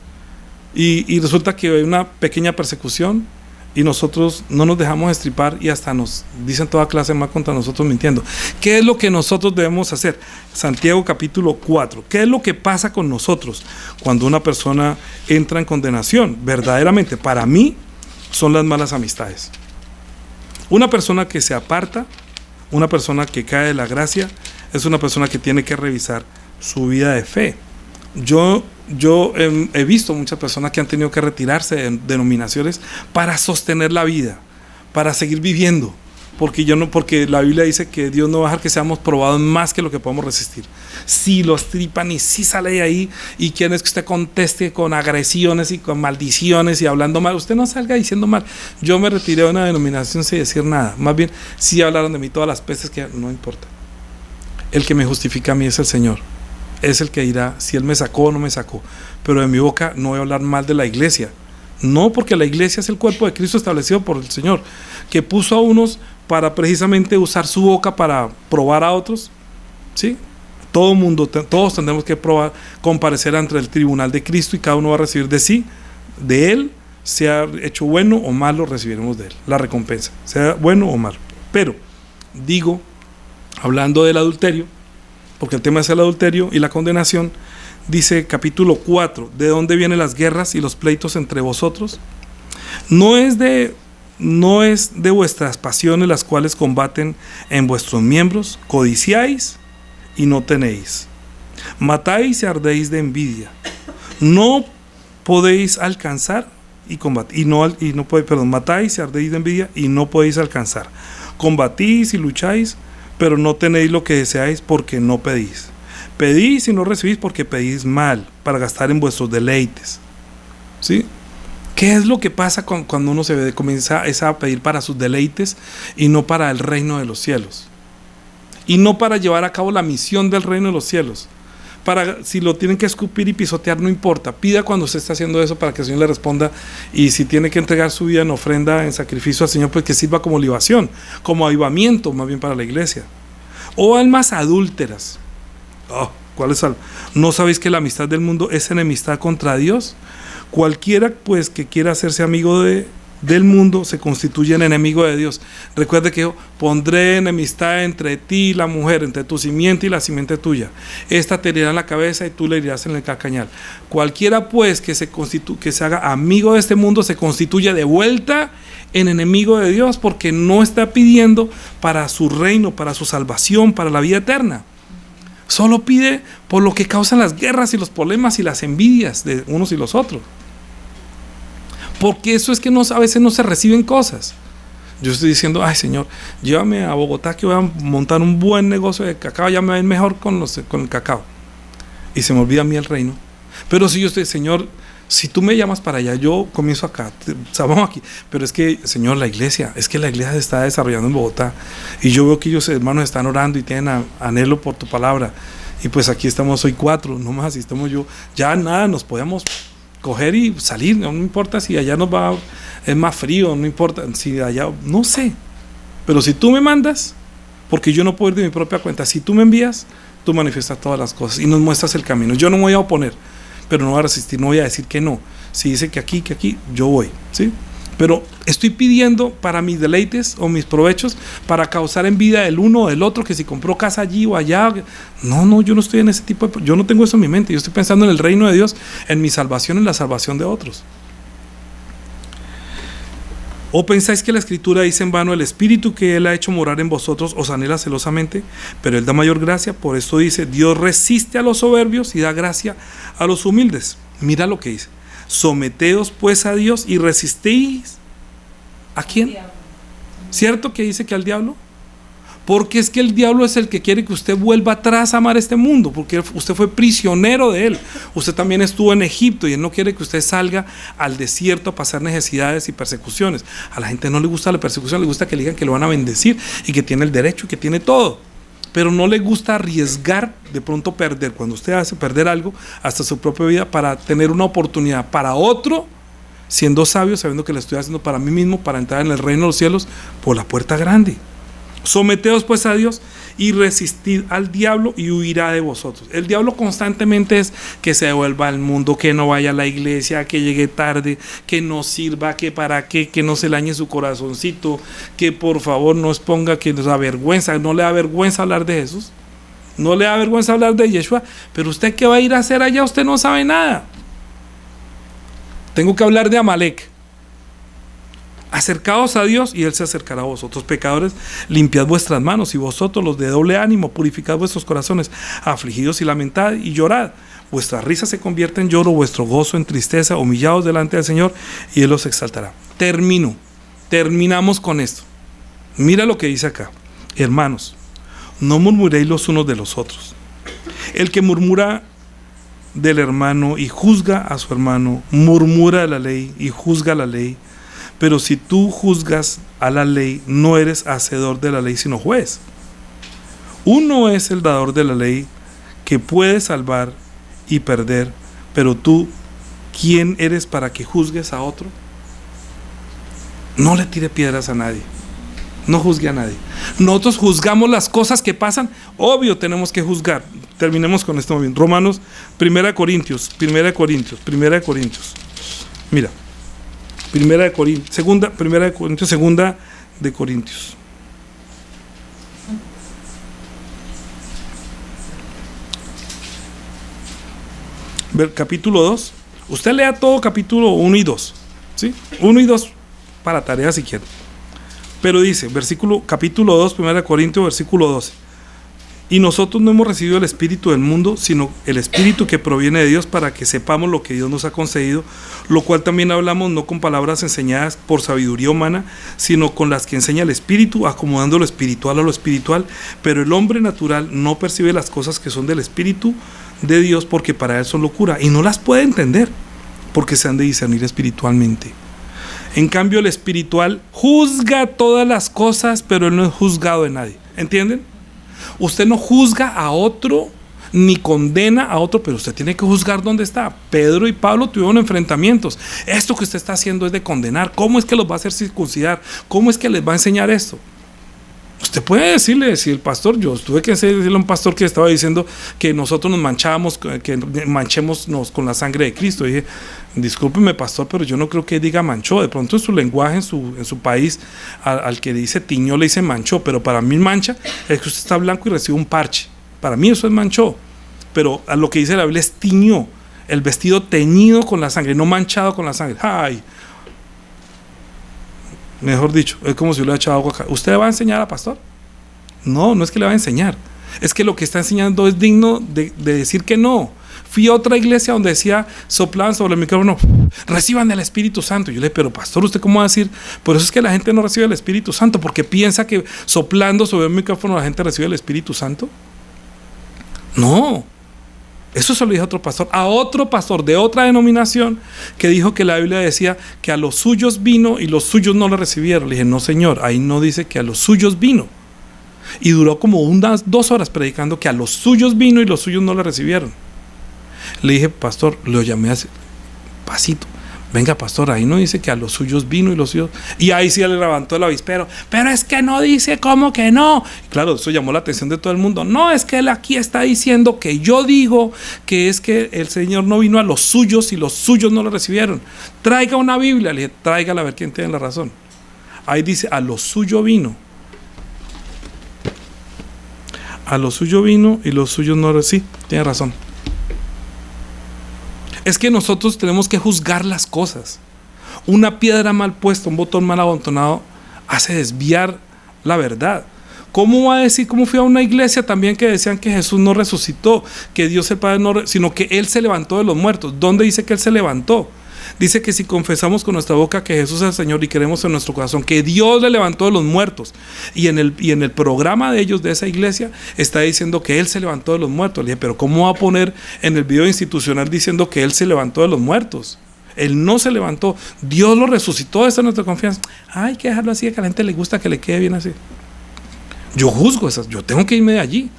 y resulta que hay una pequeña persecución y nosotros no nos dejamos estripar y hasta nos dicen toda clase de mal contra nosotros mintiendo. ¿Qué es lo que nosotros debemos hacer? Santiago capítulo 4. ¿Qué es lo que pasa con nosotros cuando una persona entra en condenación? Verdaderamente, para mí, son las malas amistades. Una persona que se aparta, una persona que cae de la gracia, es una persona que tiene que revisar su vida de fe. Yo he visto muchas personas que han tenido que retirarse de denominaciones para sostener la vida, para seguir viviendo, porque la Biblia dice que Dios no va a dejar que seamos probados más que lo que podemos resistir. Si lo estripan y si sale de ahí y quieren es que usted conteste con agresiones y con maldiciones y hablando mal, usted no salga diciendo mal. Yo me retiré de una denominación sin decir nada, más bien sí hablaron de mí todas las pestes, que no importa. El que me justifica a mí es el Señor. Es el que dirá si Él me sacó o no me sacó. Pero de mi boca no voy a hablar mal de la iglesia. No, porque la iglesia es el cuerpo de Cristo establecido por el Señor, que puso a unos para precisamente usar su boca para probar a otros. ¿Sí? Todo mundo, todos tendremos que comparecer ante el tribunal de Cristo, y cada uno va a recibir de Él, sea hecho bueno o malo, recibiremos de Él la recompensa, sea bueno o malo. Pero digo, hablando del adulterio, porque el tema es el adulterio y la condenación, dice capítulo 4, ¿de dónde vienen las guerras y los pleitos entre vosotros? No es de vuestras pasiones las cuales combaten en vuestros miembros. Codiciáis y no tenéis, matáis y ardéis de envidia, no podéis alcanzar y combatir, matáis y ardéis de envidia y no podéis alcanzar, combatís y lucháis, pero no tenéis lo que deseáis porque no pedís. Pedís y no recibís porque pedís mal, para gastar en vuestros deleites. ¿Sí? ¿Qué es lo que pasa cuando uno comienza a pedir para sus deleites y no para el reino de los cielos? Y no para llevar a cabo la misión del reino de los cielos. Si lo tienen que escupir y pisotear, no importa. Pida cuando se está haciendo eso para que el Señor le responda. Y si tiene que entregar su vida en ofrenda, en sacrificio al Señor, pues que sirva como libación, como avivamiento más bien para la iglesia. O almas adúlteras. ¿Cuál es? ¿No sabéis que la amistad del mundo es enemistad contra Dios? Cualquiera pues que quiera hacerse amigo del mundo se constituye en enemigo de Dios. Recuerde que yo pondré enemistad entre ti y la mujer, entre tu simiente y la simiente tuya. Esta te herirá en la cabeza y tú le herirás en el calcañar. Cualquiera pues que se haga amigo de este mundo se constituye de vuelta en enemigo de Dios, porque no está pidiendo para su reino, para su salvación, para la vida eterna. Solo pide por lo que causan las guerras y los problemas y las envidias de unos y los otros. Porque eso es que a veces no se reciben cosas. Yo estoy diciendo, ay Señor, llévame a Bogotá que voy a montar un buen negocio de cacao, ya me va a ir mejor con el cacao. Y se me olvida a mí el reino. Pero si yo estoy, Señor, si tú me llamas para allá, yo comienzo acá, vamos aquí. Pero es que, Señor, la iglesia se está desarrollando en Bogotá. Y yo veo que ellos, hermanos, están orando y tienen anhelo por tu palabra. Y pues aquí estamos hoy 4, no más, así estamos yo. Ya nada, nos podemos coger y salir, no importa si allá es más frío, no importa si allá, no sé. Pero si tú me mandas, porque yo no puedo ir de mi propia cuenta, si tú me envías, tú manifiestas todas las cosas y nos muestras el camino. Yo no me voy a oponer, pero no voy a resistir, no voy a decir que no. Si dice que aquí, yo voy, ¿sí? Pero estoy pidiendo para mis deleites o mis provechos, para causar envidia del uno o del otro, que si compró casa allí o allá. No, yo no estoy en ese tipo yo no tengo eso en mi mente. Yo estoy pensando en el reino de Dios, en mi salvación, en la salvación de otros. ¿O pensáis que la Escritura dice en vano: el Espíritu que Él ha hecho morar en vosotros os anhela celosamente? Pero Él da mayor gracia. Por esto dice: Dios resiste a los soberbios y da gracia a los humildes. Mira lo que dice: someteos pues a Dios y resistéis. ¿A quién? ¿Cierto que dice que al diablo? Porque es que el diablo es el que quiere que usted vuelva atrás a amar este mundo, porque usted fue prisionero de él. Usted también estuvo en Egipto y él no quiere que usted salga al desierto a pasar necesidades y persecuciones. A la gente no le gusta la persecución, le gusta que le digan que lo van a bendecir y que tiene el derecho y que tiene todo. Pero no le gusta arriesgar, de pronto perder, cuando usted hace perder algo, hasta su propia vida, para tener una oportunidad para otro, siendo sabio, sabiendo que lo estoy haciendo para mí mismo, para entrar en el reino de los cielos por la puerta grande. Someteos pues a Dios y resistid al diablo y huirá de vosotros. El diablo constantemente es que se devuelva al mundo, que no vaya a la iglesia, que llegue tarde, que no sirva, que para qué, que no se le dañe su corazoncito, que por favor no exponga, que nos avergüenza. No le da vergüenza hablar de Jesús, no le da vergüenza hablar de Yeshua. Pero usted, ¿qué va a ir a hacer allá? Usted no sabe nada. Tengo que hablar de Amalek. Acercaos a Dios y Él se acercará a vosotros. Pecadores, limpiad vuestras manos, y vosotros los de doble ánimo, purificad vuestros corazones, afligidos y lamentad y llorad. Vuestra risa se convierte en lloro, vuestro gozo en tristeza. Humillados delante del Señor y Él os exaltará. Terminamos con esto. Mira lo que dice acá: hermanos, no murmuréis los unos de los otros. El que murmura del hermano y juzga a su hermano, murmura de la ley y juzga la ley. Pero si tú juzgas a la ley, no eres hacedor de la ley, sino juez. Uno es el dador de la ley, que puede salvar y perder. Pero tú, ¿quién eres para que juzgues a otro? No le tire piedras a nadie. No juzgue a nadie. Nosotros juzgamos las cosas que pasan. Obvio, tenemos que juzgar. Terminemos con esto bien. Romanos, 1 Corintios. Mira. Primera de Corintios, segunda de Corintios. Capítulo 2. Usted lea todo capítulo 1 y 2. ¿Sí? 1 y 2 para tarea si quiere. Pero dice, capítulo 2, 1 Corintios, versículo 12. Y nosotros no hemos recibido el espíritu del mundo, sino el espíritu que proviene de Dios, para que sepamos lo que Dios nos ha concedido, lo cual también hablamos no con palabras enseñadas por sabiduría humana, sino con las que enseña el espíritu, acomodando lo espiritual a lo espiritual. Pero el hombre natural no percibe las cosas que son del espíritu de Dios, porque para él son locura, y no las puede entender, porque se han de discernir espiritualmente. En cambio, el espiritual juzga todas las cosas, pero él no es juzgado de nadie. ¿Entienden? Usted no juzga a otro, ni condena a otro, pero usted tiene que juzgar dónde está. Pedro y Pablo tuvieron enfrentamientos. Esto que usted está haciendo es de condenar. ¿Cómo es que los va a hacer circuncidar? ¿Cómo es que les va a enseñar esto? Usted puede decirle, si el pastor, yo tuve que decirle a un pastor que estaba diciendo que nosotros nos manchábamos, que manchémonos con la sangre de Cristo. Y dije, discúlpeme pastor, pero yo no creo que diga manchó. De pronto en su lenguaje, en su país, al que dice tiñó le dice manchó, pero para mí mancha es que usted está blanco y recibe un parche. Para mí eso es manchó, pero a lo que dice la Biblia es tiñó, el vestido teñido con la sangre, no manchado con la sangre. ¡Ay! Mejor dicho, es como si le hubiera echado agua acá. ¿Usted le va a enseñar a pastor? No, no es que le va a enseñar. Es que lo que está enseñando es digno de decir que no. Fui a otra iglesia donde decía, soplaban sobre el micrófono, reciban el Espíritu Santo. Yo le dije, pero pastor, ¿usted cómo va a decir? Por eso es que la gente no recibe el Espíritu Santo, porque piensa que soplando sobre el micrófono la gente recibe el Espíritu Santo. No. Eso se lo dijo a otro pastor de otra denominación, que dijo que la Biblia decía que a los suyos vino y los suyos no le recibieron. Le dije, no señor, ahí no dice que a los suyos vino. Y duró como unas 2 horas predicando que a los suyos vino y los suyos no le recibieron. Le dije, pastor, lo llamé así, pasito. Venga, pastor, ahí no dice que a los suyos vino y los suyos. Y ahí sí le levantó el avispero. Pero es que no dice, ¿cómo que no? Y claro, eso llamó la atención de todo el mundo. No, es que él aquí está diciendo que yo digo que es que el Señor no vino a los suyos y los suyos no lo recibieron. Traiga una Biblia. Le dije, tráigala a ver quién tiene la razón. Ahí dice, a lo suyo vino. A lo suyo vino y los suyos no lo recibieron. Sí, tiene razón. Es que nosotros tenemos que juzgar las cosas. Una piedra mal puesta, un botón mal abontonado hace desviar la verdad. ¿Cómo va a decir? ¿Cómo fui a una iglesia también que decían que Jesús no resucitó, que Dios el Padre no, sino que Él se levantó de los muertos? ¿Dónde dice que Él se levantó? Dice que si confesamos con nuestra boca que Jesús es el Señor y creemos en nuestro corazón que Dios le levantó de los muertos, y en el programa de ellos, de esa iglesia, está diciendo que Él se levantó de los muertos. Le dije, pero ¿cómo va a poner en el video institucional diciendo que Él se levantó de los muertos? Él no se levantó, Dios lo resucitó. Esa es nuestra confianza. Hay que dejarlo así, que a la gente le gusta que le quede bien así. Yo juzgo esas, yo tengo que irme de allí.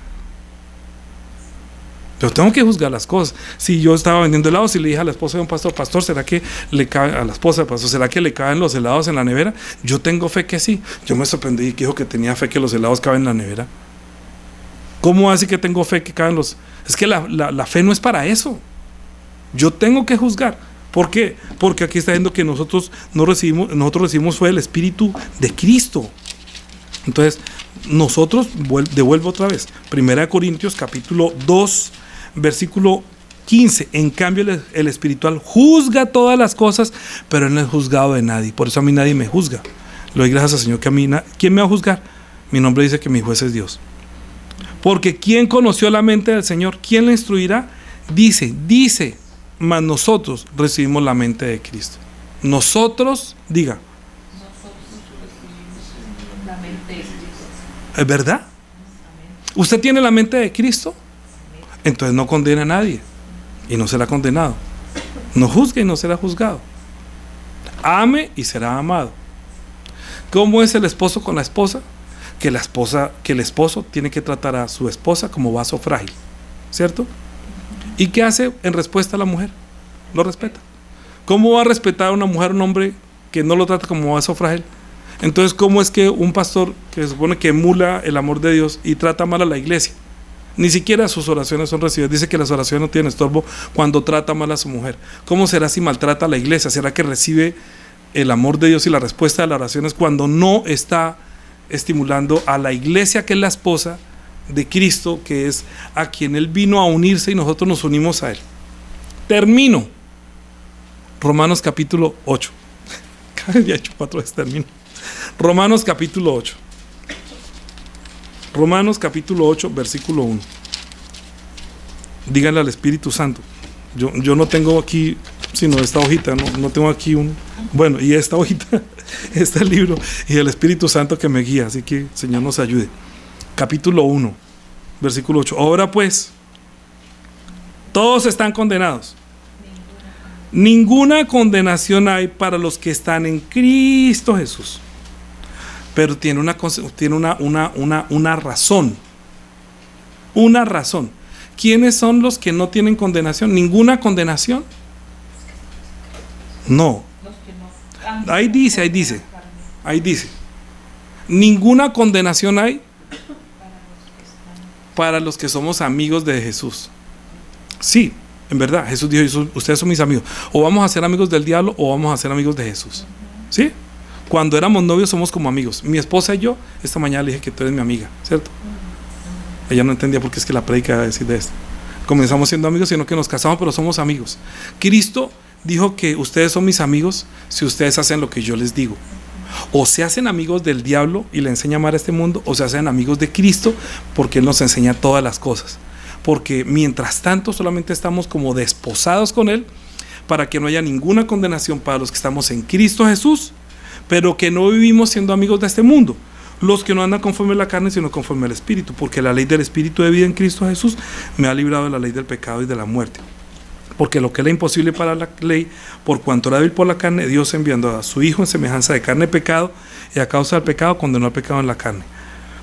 Yo tengo que juzgar las cosas. Si yo estaba vendiendo helados y le dije a la esposa de un pastor, pastor, ¿será que le cabe a la esposa del pastor? ¿Será que le caben los helados en la nevera? Yo tengo fe que sí. Yo me sorprendí que dijo que tenía fe que los helados caben en la nevera. ¿Cómo así que tengo fe que caben los? Es que la fe no es para eso. Yo tengo que juzgar. ¿Por qué? Porque aquí está diciendo que nosotros recibimos fue el Espíritu de Cristo. Entonces, nosotros, devuelvo otra vez, 1 Corintios capítulo 2, versículo 15. En cambio, el espiritual juzga todas las cosas, pero él no es juzgado de nadie. Por eso a mí nadie me juzga. Le doy gracias al Señor que a mí, ¿quién me va a juzgar? Mi nombre dice que mi juez es Dios. Porque ¿quién conoció la mente del Señor? ¿Quién le instruirá? Dice, mas nosotros recibimos la mente de Cristo. Nosotros, diga. La mente de Cristo. ¿Es verdad? ¿Usted tiene la mente de Cristo? Entonces no condena a nadie y no será condenado. No juzgue y no será juzgado. Ame y será amado. ¿Cómo es el esposo con la esposa? Que el esposo tiene que tratar a su esposa como vaso frágil, ¿cierto? ¿Y qué hace en respuesta a la mujer? Lo respeta. ¿Cómo va a respetar a una mujer, un hombre que no lo trata como vaso frágil? Entonces, ¿cómo es que un pastor que se supone que emula el amor de Dios y trata mal a la iglesia? Ni siquiera sus oraciones son recibidas. Dice que las oraciones no tienen estorbo cuando trata mal a su mujer. ¿Cómo será si maltrata a la iglesia? ¿Será que recibe el amor de Dios y la respuesta de la oración es cuando no está estimulando a la iglesia, que es la esposa de Cristo, que es a quien Él vino a unirse y nosotros nos unimos a Él? Termino. Romanos capítulo 8. Ya he hecho 4 veces, termino. Romanos capítulo 8. Romanos capítulo 8, versículo 1. Díganle al Espíritu Santo. Yo no tengo aquí, sino esta hojita, no tengo aquí un... Bueno, y esta hojita, este libro, y el Espíritu Santo que me guía, así que Señor nos ayude. Capítulo 1, versículo 8. Ahora pues, todos están condenados. Ninguna condenación hay para los que están en Cristo Jesús. Pero tiene una razón. Una razón. ¿Quiénes son los que no tienen condenación? ¿Ninguna condenación? No. Ahí dice. Ninguna condenación hay para los que somos amigos de Jesús. Sí, en verdad, Jesús dijo, ustedes son mis amigos. O vamos a ser amigos del diablo o vamos a ser amigos de Jesús. ¿Sí? Cuando éramos novios somos como amigos. Mi esposa y yo, esta mañana le dije que tú eres mi amiga, ¿cierto? Ella no entendía por qué es que la predica iba a decir de esto. Comenzamos siendo amigos, sino que nos casamos, pero somos amigos. Cristo dijo que ustedes son mis amigos si ustedes hacen lo que yo les digo. O se hacen amigos del diablo y le enseña a amar a este mundo, o se hacen amigos de Cristo porque Él nos enseña todas las cosas. porque mientras tanto solamente estamos como desposados con Él, para que no haya ninguna condenación para los que estamos en Cristo Jesús, pero que no vivimos siendo amigos de este mundo, los que no andan conforme a la carne, sino conforme al Espíritu, porque la ley del Espíritu de vida en Cristo Jesús me ha librado de la ley del pecado y de la muerte. Porque lo que era imposible para la ley, por cuanto era débil por la carne, Dios enviando a su Hijo en semejanza de carne pecado, y a causa del pecado condenó al pecado en la carne,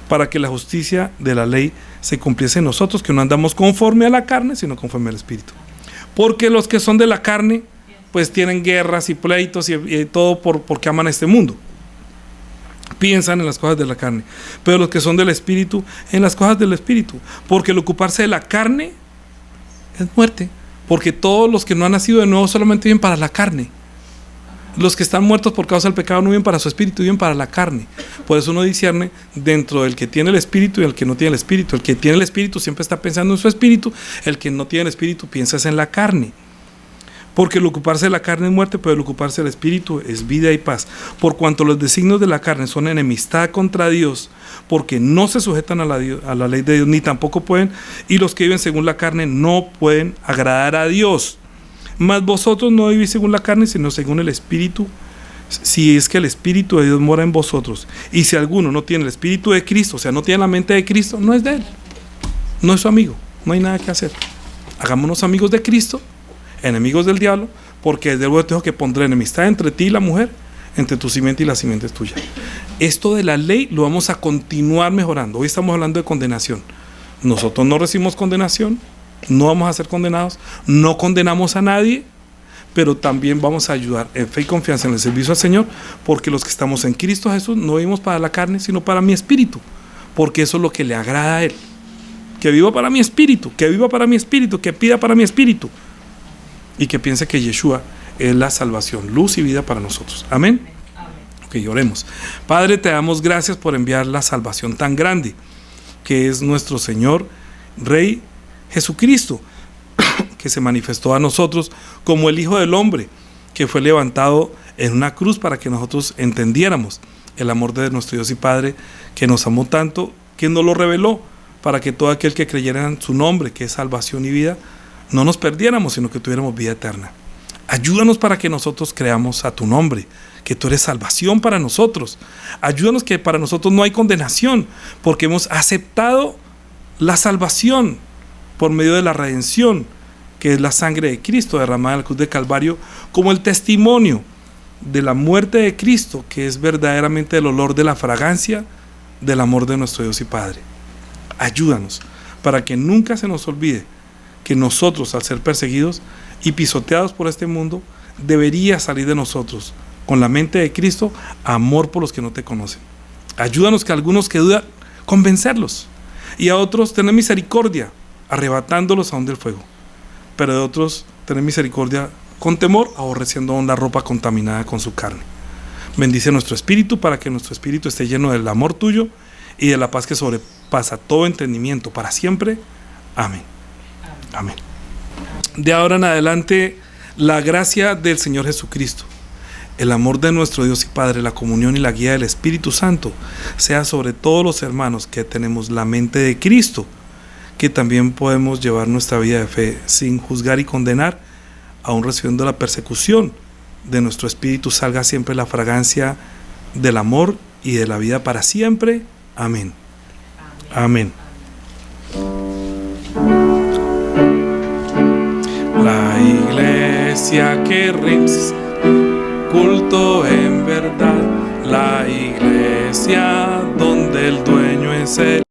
para que la justicia de la ley se cumpliese en nosotros, que no andamos conforme a la carne, sino conforme al Espíritu. Porque los que son de la carne, pues tienen guerras y pleitos y todo porque aman a este mundo. Piensan en las cosas de la carne. Pero los que son del Espíritu, en las cosas del Espíritu. Porque el ocuparse de la carne es muerte. Porque todos los que no han nacido de nuevo solamente viven para la carne. Los que están muertos por causa del pecado no viven para su espíritu, viven para la carne. Por eso uno discierne dentro del que tiene el espíritu y el que no tiene el espíritu. El que tiene el espíritu siempre está pensando en su espíritu, el que no tiene el espíritu piensa en la carne. Porque el ocuparse de la carne es muerte, pero el ocuparse del espíritu es vida y paz. Por cuanto los designios de la carne son enemistad contra Dios, porque no se sujetan a la ley de Dios, ni tampoco pueden, y los que viven según la carne no pueden agradar a Dios. Mas vosotros no vivís según la carne, sino según el Espíritu, si es que el Espíritu de Dios mora en vosotros. Y si alguno no tiene el Espíritu de Cristo, o sea, no tiene la mente de Cristo, no es de Él, no es su amigo, no hay nada que hacer. Hagámonos amigos de Cristo, enemigos del diablo, porque desde luego te dijo que pondré enemistad entre ti y la mujer, entre tu simiente y la simiente tuya. Esto de la ley lo vamos a continuar mejorando. Hoy estamos hablando de condenación. Nosotros no recibimos condenación, no vamos a ser condenados, no condenamos a nadie, pero también vamos a ayudar en fe y confianza en el servicio al Señor, porque los que estamos en Cristo Jesús no vivimos para la carne, sino para mi espíritu, porque eso es lo que le agrada a Él. Que viva para mi espíritu, que viva para mi espíritu, que pida para mi espíritu, y que piense que Yeshua es la salvación, luz y vida para nosotros. Amén. Ok, oremos. Padre, te damos gracias por enviar la salvación tan grande, que es nuestro Señor, Rey Jesucristo, que se manifestó a nosotros como el Hijo del Hombre, que fue levantado en una cruz para que nosotros entendiéramos el amor de nuestro Dios y Padre, que nos amó tanto, que nos lo reveló, para que todo aquel que creyera en su nombre, que es salvación y vida, no nos perdiéramos, sino que tuviéramos vida eterna. Ayúdanos para que nosotros creamos a tu nombre, que tú eres salvación para nosotros. Ayúdanos que para nosotros no hay condenación, porque hemos aceptado la salvación por medio de la redención, que es la sangre de Cristo derramada en la cruz de Calvario, como el testimonio de la muerte de Cristo, que es verdaderamente el olor de la fragancia del amor de nuestro Dios y Padre. Ayúdanos para que nunca se nos olvide que nosotros, al ser perseguidos y pisoteados por este mundo, debería salir de nosotros, con la mente de Cristo, amor por los que no te conocen. Ayúdanos que a algunos que dudan, convencerlos, y a otros tener misericordia, arrebatándolos aún del fuego, pero de otros tener misericordia con temor, aborreciendo aún la ropa contaminada con su carne. Bendice nuestro espíritu para que nuestro espíritu esté lleno del amor tuyo y de la paz que sobrepasa todo entendimiento para siempre. Amén. Amén. De ahora en adelante, la gracia del Señor Jesucristo, el amor de nuestro Dios y Padre, la comunión y la guía del Espíritu Santo sea sobre todos los hermanos que tenemos la mente de Cristo, que también podemos llevar nuestra vida de fe sin juzgar y condenar, aún recibiendo la persecución de nuestro espíritu, salga siempre la fragancia del amor y de la vida para siempre. Amén. Amén. La iglesia que rims, culto en verdad, la iglesia donde el dueño es Él,